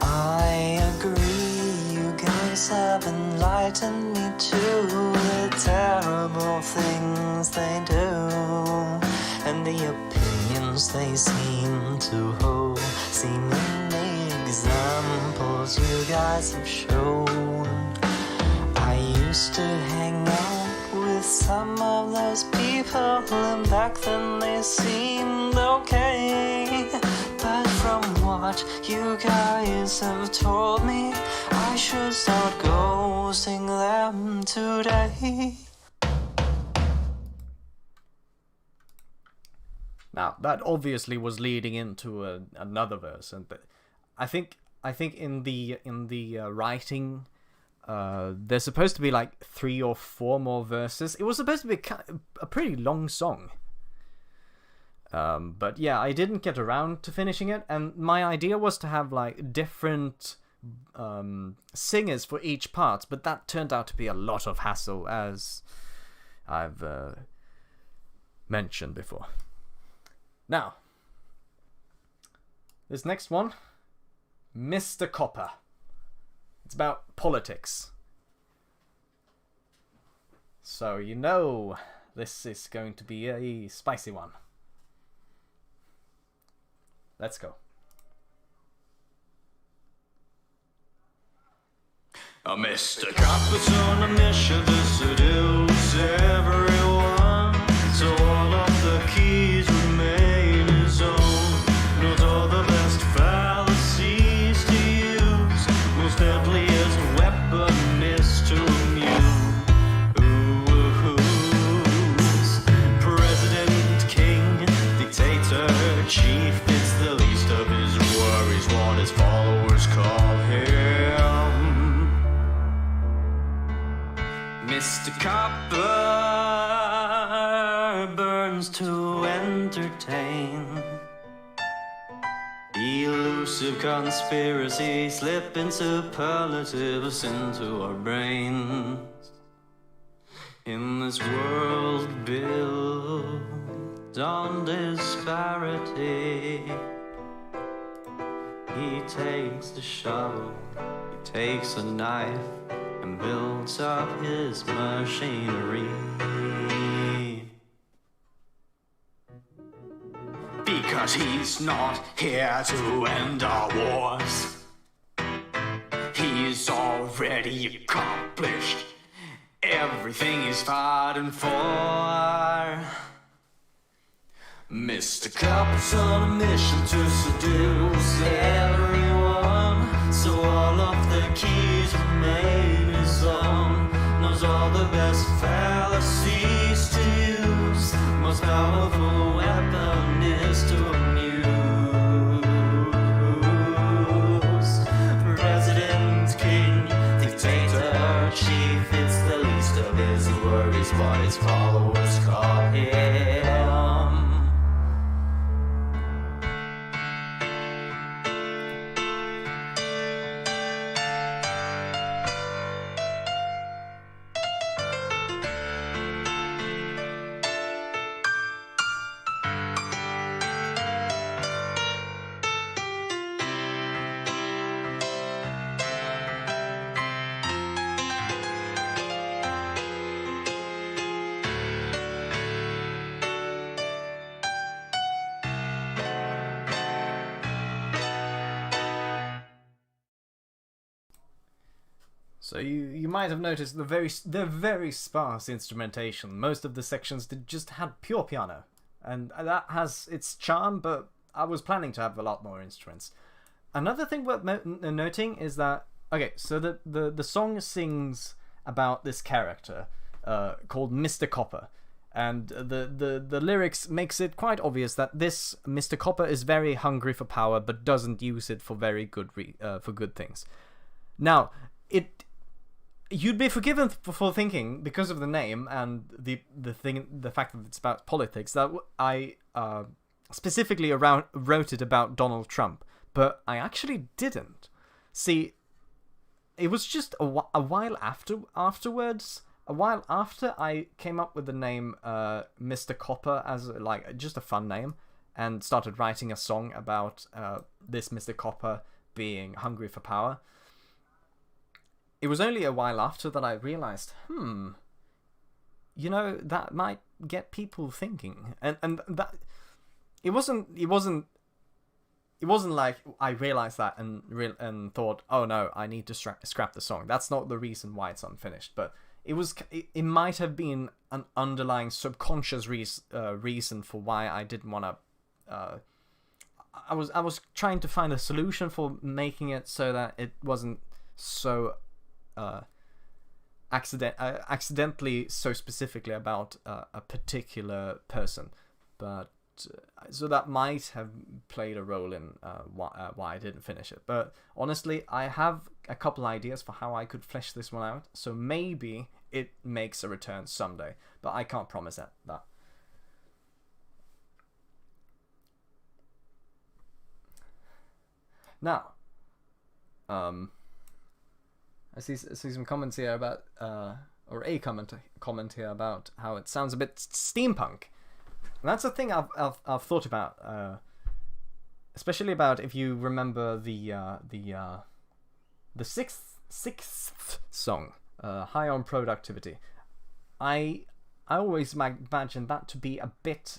I agree, you guys have enlightened me to the terrible things they do, and the opinions they seem to hold, seemingly examples you guys have shown. I used to hang out with some of those people, and back then they seemed okay. But from what you guys have told me, I should start ghosting them today. Now that obviously was leading into another verse, and I think in the writing, there's supposed to be like 3 or 4 more verses. It was supposed to be a pretty long song. But yeah, I didn't get around to finishing it, and my idea was to have like different singers for each part, but that turned out to be a lot of hassle, as I've mentioned before. Now, this next one, Mr. Copper. It's about politics. So you know this is going to be a spicy one. Let's go. Mr. Copper's on a mission to seduce everyone, so all of the keys remain his own. Knows all the best fallacies to use, most deadliest weapon is to amuse. President, king, dictator, chief, it's the least of his worries what his followers call him. Mr. Copper burns to entertain. Elusive conspiracy slipping superlatives into our brains. In this world built on disparity, he takes the shovel, he takes a knife, and builds up his machinery. Because he's not here to end our wars. He's already accomplished everything he's fighting for. Mr. Copper's on a mission to seduce everyone, so all of the keys remain his own. Knows all the best fallacies to use, most powerful weapon is to amuse. President, king, dictator, chief, it's the least of his worries what his followers call him. So you might have noticed the very sparse instrumentation. Most of the sections just had pure piano, and that has its charm, but I was planning to have a lot more instruments. Another thing worth noting is that, okay, so the song sings about this character called Mr. Copper, And the lyrics makes it quite obvious that this Mr. Copper is very hungry for power, but doesn't use it for very good for good things. Now, you'd be forgiven for thinking, because of the name and the fact that it's about politics, that I specifically wrote it about Donald Trump, but I actually didn't. See, it was just a while afterwards. A while after I came up with the name Mr. Copper as like just a fun name, and started writing a song about this Mr. Copper being hungry for power. It was only a while after that I realized, that might get people thinking, and that it wasn't like I realized that and thought, oh no, I need to scrap the song. That's not the reason why it's unfinished, but it might have been an underlying subconscious reason for why I didn't want to. I was trying to find a solution for making it so that it wasn't so accidentally so specifically about a particular person, but so that might have played a role in why I didn't finish it. But honestly, I have a couple ideas for how I could flesh this one out, so maybe it makes a return someday, but I can't promise that. Now, I see some comments here about, or a comment here about how it sounds a bit steampunk. And that's a thing I've thought about, especially about if you remember the sixth song, High on Productivity. I always imagined that to be a bit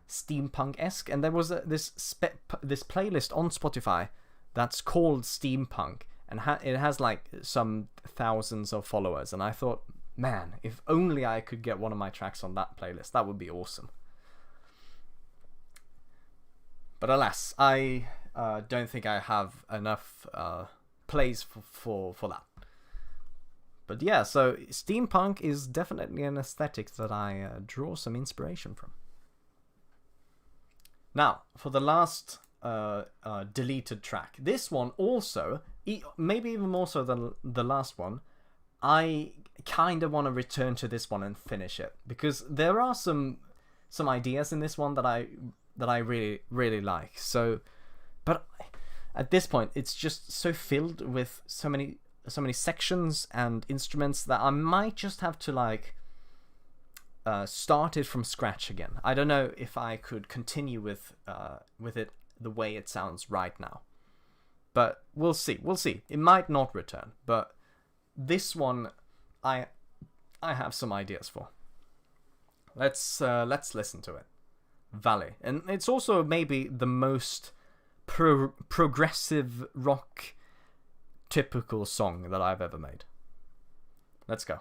steampunk-esque, and there was this playlist on Spotify that's called Steampunk, and it has like some thousands of followers, and I thought, man, if only I could get one of my tracks on that playlist, that would be awesome. But alas, I don't think I have enough plays for that. But yeah, so steampunk is definitely an aesthetic that I draw some inspiration from. Now, for the last deleted track, this one also, maybe even more so than the last one, I kind of want to return to this one and finish it, because there are some ideas in this one that I really, really like. So, but at this point, it's just so filled with so many sections and instruments that I might just have to like start it from scratch again. I don't know if I could continue with it the way it sounds right now, but we'll see. It might not return, but this one I have some ideas for. Let's listen to it. Valley, and it's also maybe the most progressive rock typical song that I've ever made. Let's go.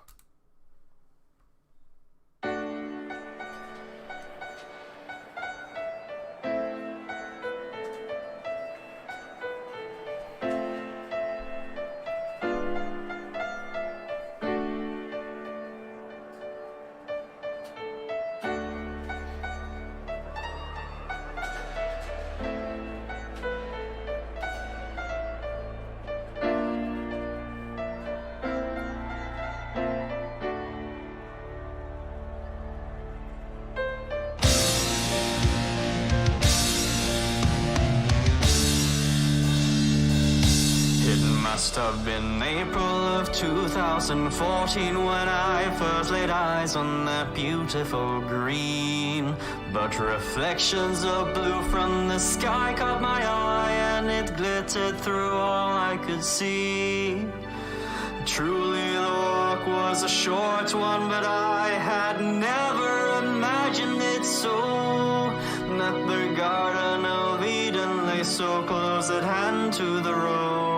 Must have been April of 2014 when I first laid eyes on that beautiful green. But reflections of blue from the sky caught my eye, and it glittered through all I could see. Truly the walk was a short one, but I had never imagined it so. That the Garden of Eden lay so close at hand to the road.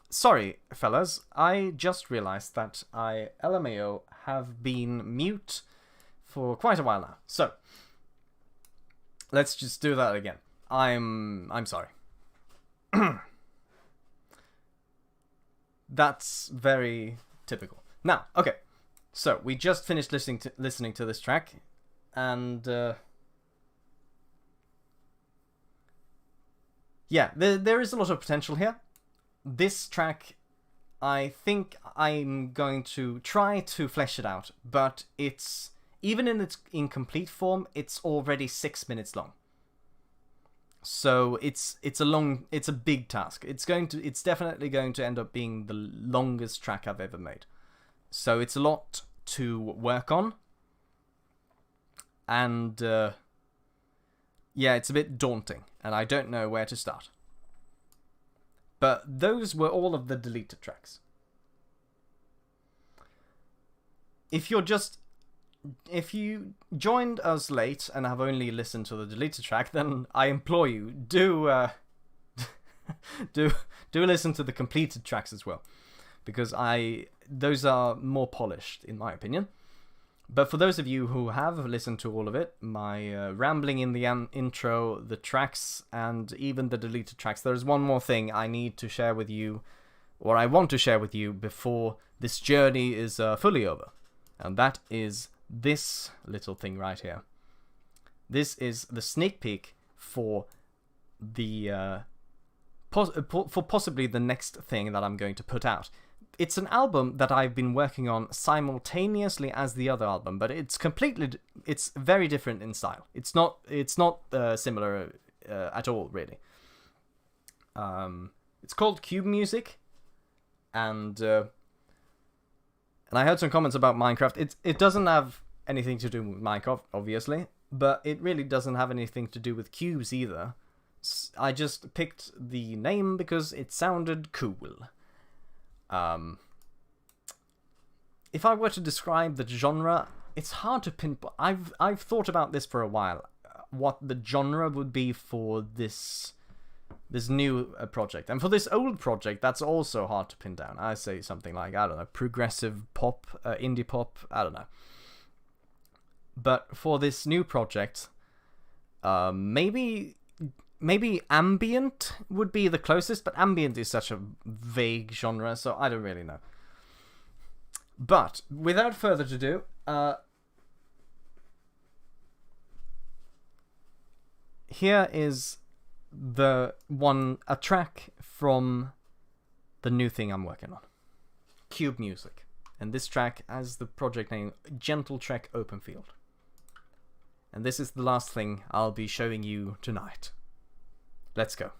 sorry, fellas. I just realized that I, LMAO, have been mute for quite a while now. So, let's just do that again. I'm sorry. That's very typical. Now, okay. So, we just finished listening to this track, and yeah, there is a lot of potential here. This track, I think I'm going to try to flesh it out, but it's, even in its incomplete form, it's already 6 minutes long. So it's a big task. It's definitely going to end up being the longest track I've ever made. So it's a lot to work on. And yeah, it's a bit daunting, and I don't know where to start. But those were all of the deleted tracks. If you joined us late and have only listened to the deleted track, then I implore you, do listen to the completed tracks as well, because those are more polished in my opinion. But for those of you who have listened to all of it, my rambling in the intro, the tracks, and even the deleted tracks, there's one more thing I need to share with you, or I want to share with you before this journey is fully over. And that is this little thing right here. This is the sneak peek for the for possibly the next thing that I'm going to put out. It's an album that I've been working on simultaneously as the other album, but it's very different in style. It's not similar at all, really. It's called Cube Music, and I heard some comments about Minecraft. It doesn't have anything to do with Minecraft, obviously, but it really doesn't have anything to do with cubes either. I just picked the name because it sounded cool. If I were to describe the genre, it's hard to pinpoint. I've thought about this for a while. What the genre would be for this new project, and for this old project, that's also hard to pin down. I say something like, I don't know, progressive pop, indie pop. I don't know. But for this new project, maybe ambient would be the closest, but ambient is such a vague genre, so I don't really know. But without further ado, here is a track from the new thing I'm working on, Cube Music, and this track has the project name Gentle Trek Open Field. And this is the last thing I'll be showing you tonight. Let's go.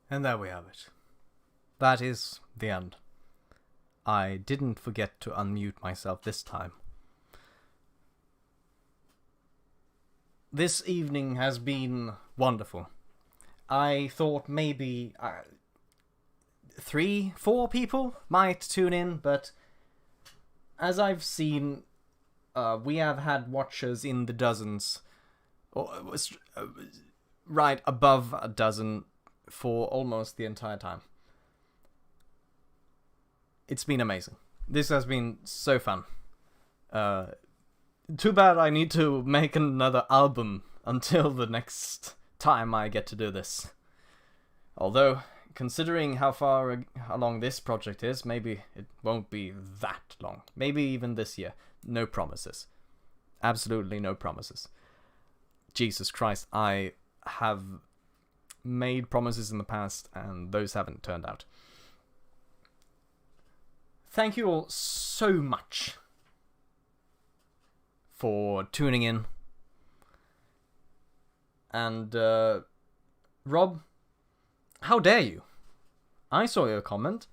And there we have it. That is the end. I didn't forget to unmute myself this time. This evening has been wonderful. I thought maybe 3-4 people might tune in, but as I've seen, we have had watchers in the dozens, or right above a dozen, for almost the entire time. It's been amazing. This has been so fun. Too bad I need to make another album until the next time I get to do this. Although, considering how long this project is, maybe it won't be that long. Maybe even this year. No promises. Absolutely no promises. Jesus Christ, I have made promises in the past, and those haven't turned out. Thank you all so much for tuning in. And, Rob, how dare you? I saw your comment.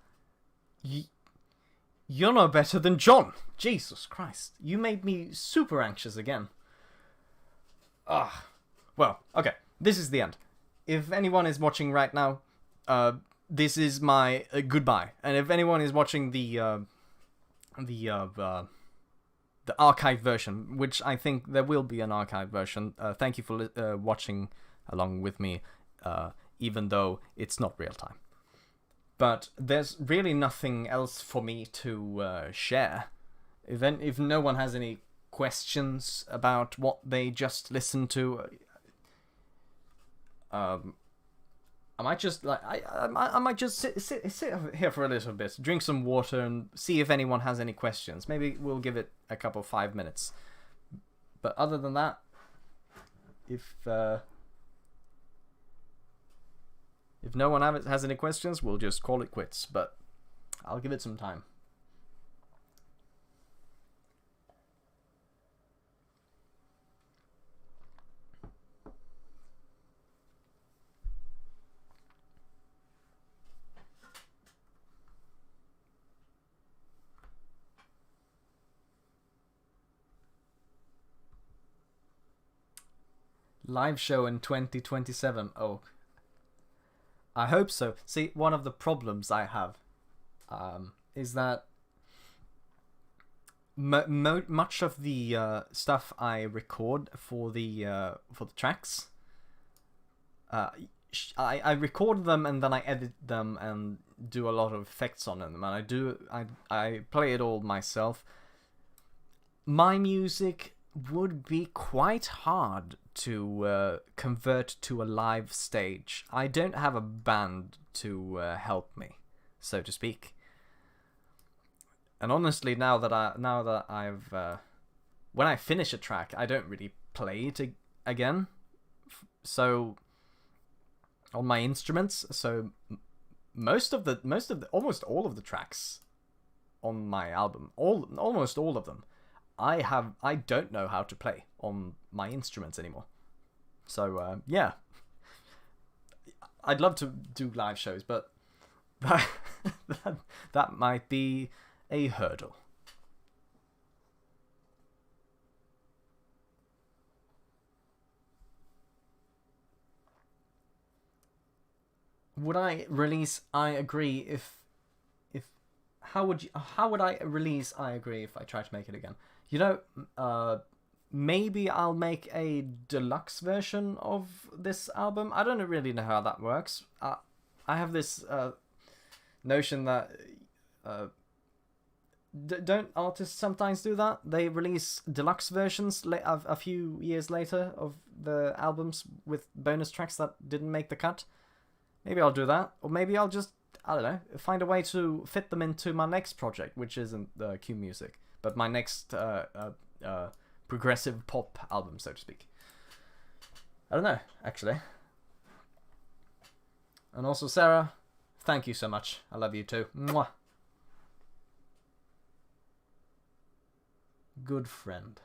You're no better than John. Jesus Christ. You made me super anxious again. Well, okay. This is the end. If anyone is watching right now, this is my goodbye. And if anyone is watching the archived version, which I think there will be an archived version, thank you for watching along with me, even though it's not real time. But there's really nothing else for me to share. If no one has any questions about what they just listened to, I might just I might just sit here for a little bit, drink some water, and see if anyone has any questions. Maybe we'll give it a couple 5 minutes. But other than that, if no one has any questions, we'll just call it quits. But I'll give it some time. Live show in 2027. Oh, I hope so. See, one of the problems I have is that much of the stuff I record for the tracks, I record them and then I edit them and do a lot of effects on them, and I play it all myself. My music would be quite hard to convert to a live stage. I don't have a band to help me, so to speak. And honestly, now that I've when I finish a track, I don't really play it again. So on my instruments, so almost all of the tracks on my album, almost all of them, I don't know how to play on my instruments anymore. So yeah, I'd love to do live shows, but that might be a hurdle. Would I release I Agree if how would I release I Agree if I try to make it again? You know, maybe I'll make a deluxe version of this album. I don't really know how that works. I have this notion that don't artists sometimes do that? They release deluxe versions a few years later of the albums with bonus tracks that didn't make the cut. Maybe I'll do that, or maybe I'll just, I don't know, find a way to fit them into my next project, which isn't Q Music, but my next progressive pop album, so to speak. I don't know, actually. And also, Sarah, thank you so much. I love you too. Mwah. Good friend.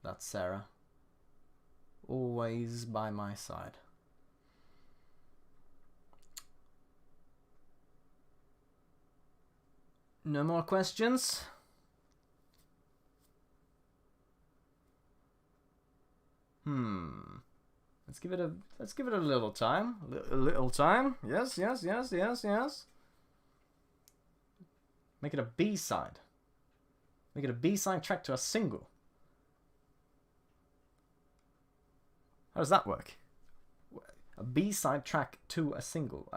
That's Sarah. Always by my side. No more questions? Let's give it a little time. A little time. Yes. Make it a B-side. Make it a B-side track to a single. How does that work? A B-side track to a single.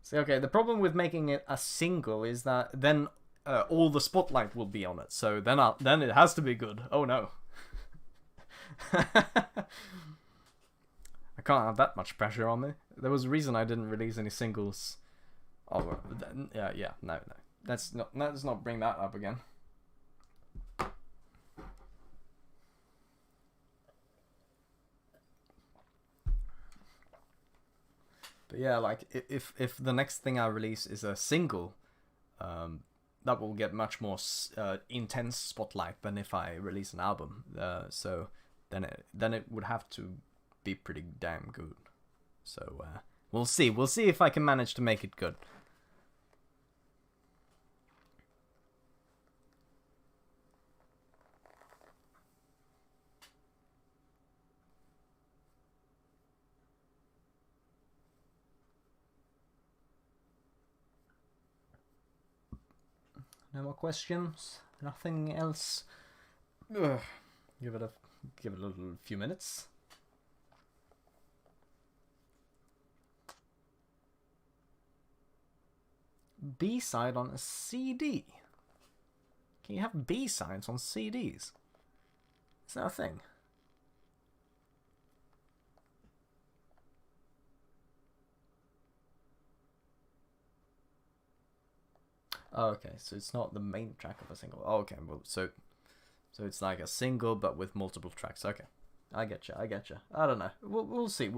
See, okay, the problem with making it a single is that then all the spotlight will be on it. So then it has to be good. Oh no. I can't have that much pressure on me. There was a reason I didn't release any singles. Oh, yeah, no. Let's not bring that up again. But yeah, like if the next thing I release is a single, that will get much more intense spotlight than if I release an album. So then it would have to be pretty damn good. So we'll see. We'll see if I can manage to make it good. No more questions. Nothing else. Ugh. Give it a little few minutes. B-side on a CD. Can you have B-sides on CDs? Is that a thing? Oh, okay, so it's not the main track of a single. Oh, okay, well, so it's like a single but with multiple tracks. Okay, I get you. I don't know. We'll see.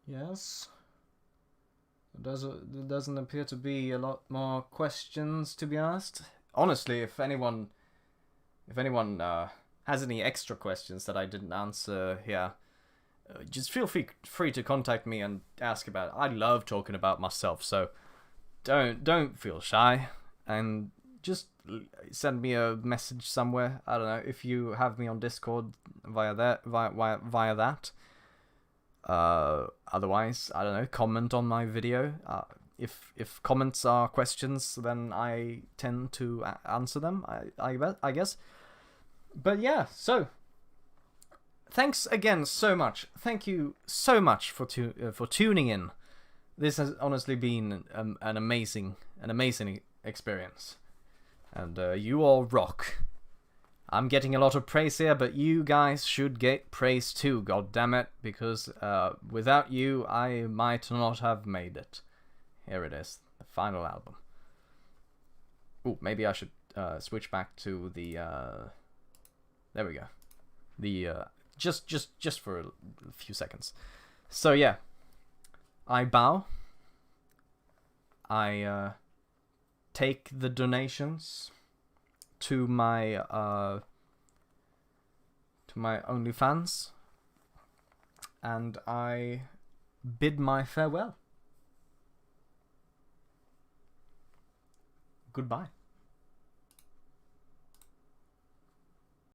Yes. There doesn't appear to be a lot more questions to be asked. Honestly, if anyone has any extra questions that I didn't answer here, just feel free to contact me and ask about it. I love talking about myself, so don't feel shy, and just send me a message somewhere. I don't know if you have me on Discord via that. Otherwise, I don't know, comment on my video. If comments are questions, then I tend to answer them, I guess. But yeah, so thanks again so much. Thank you so much for tuning in. This has honestly been an amazing experience, and you all rock. I'm getting a lot of praise here, but you guys should get praise too, goddammit, because without you, I might not have made it. Here it is, the final album. Ooh, maybe I should switch back to the... there we go. The just for a few seconds. So yeah, I bow. I take the donations to my OnlyFans, and I bid my farewell. Goodbye.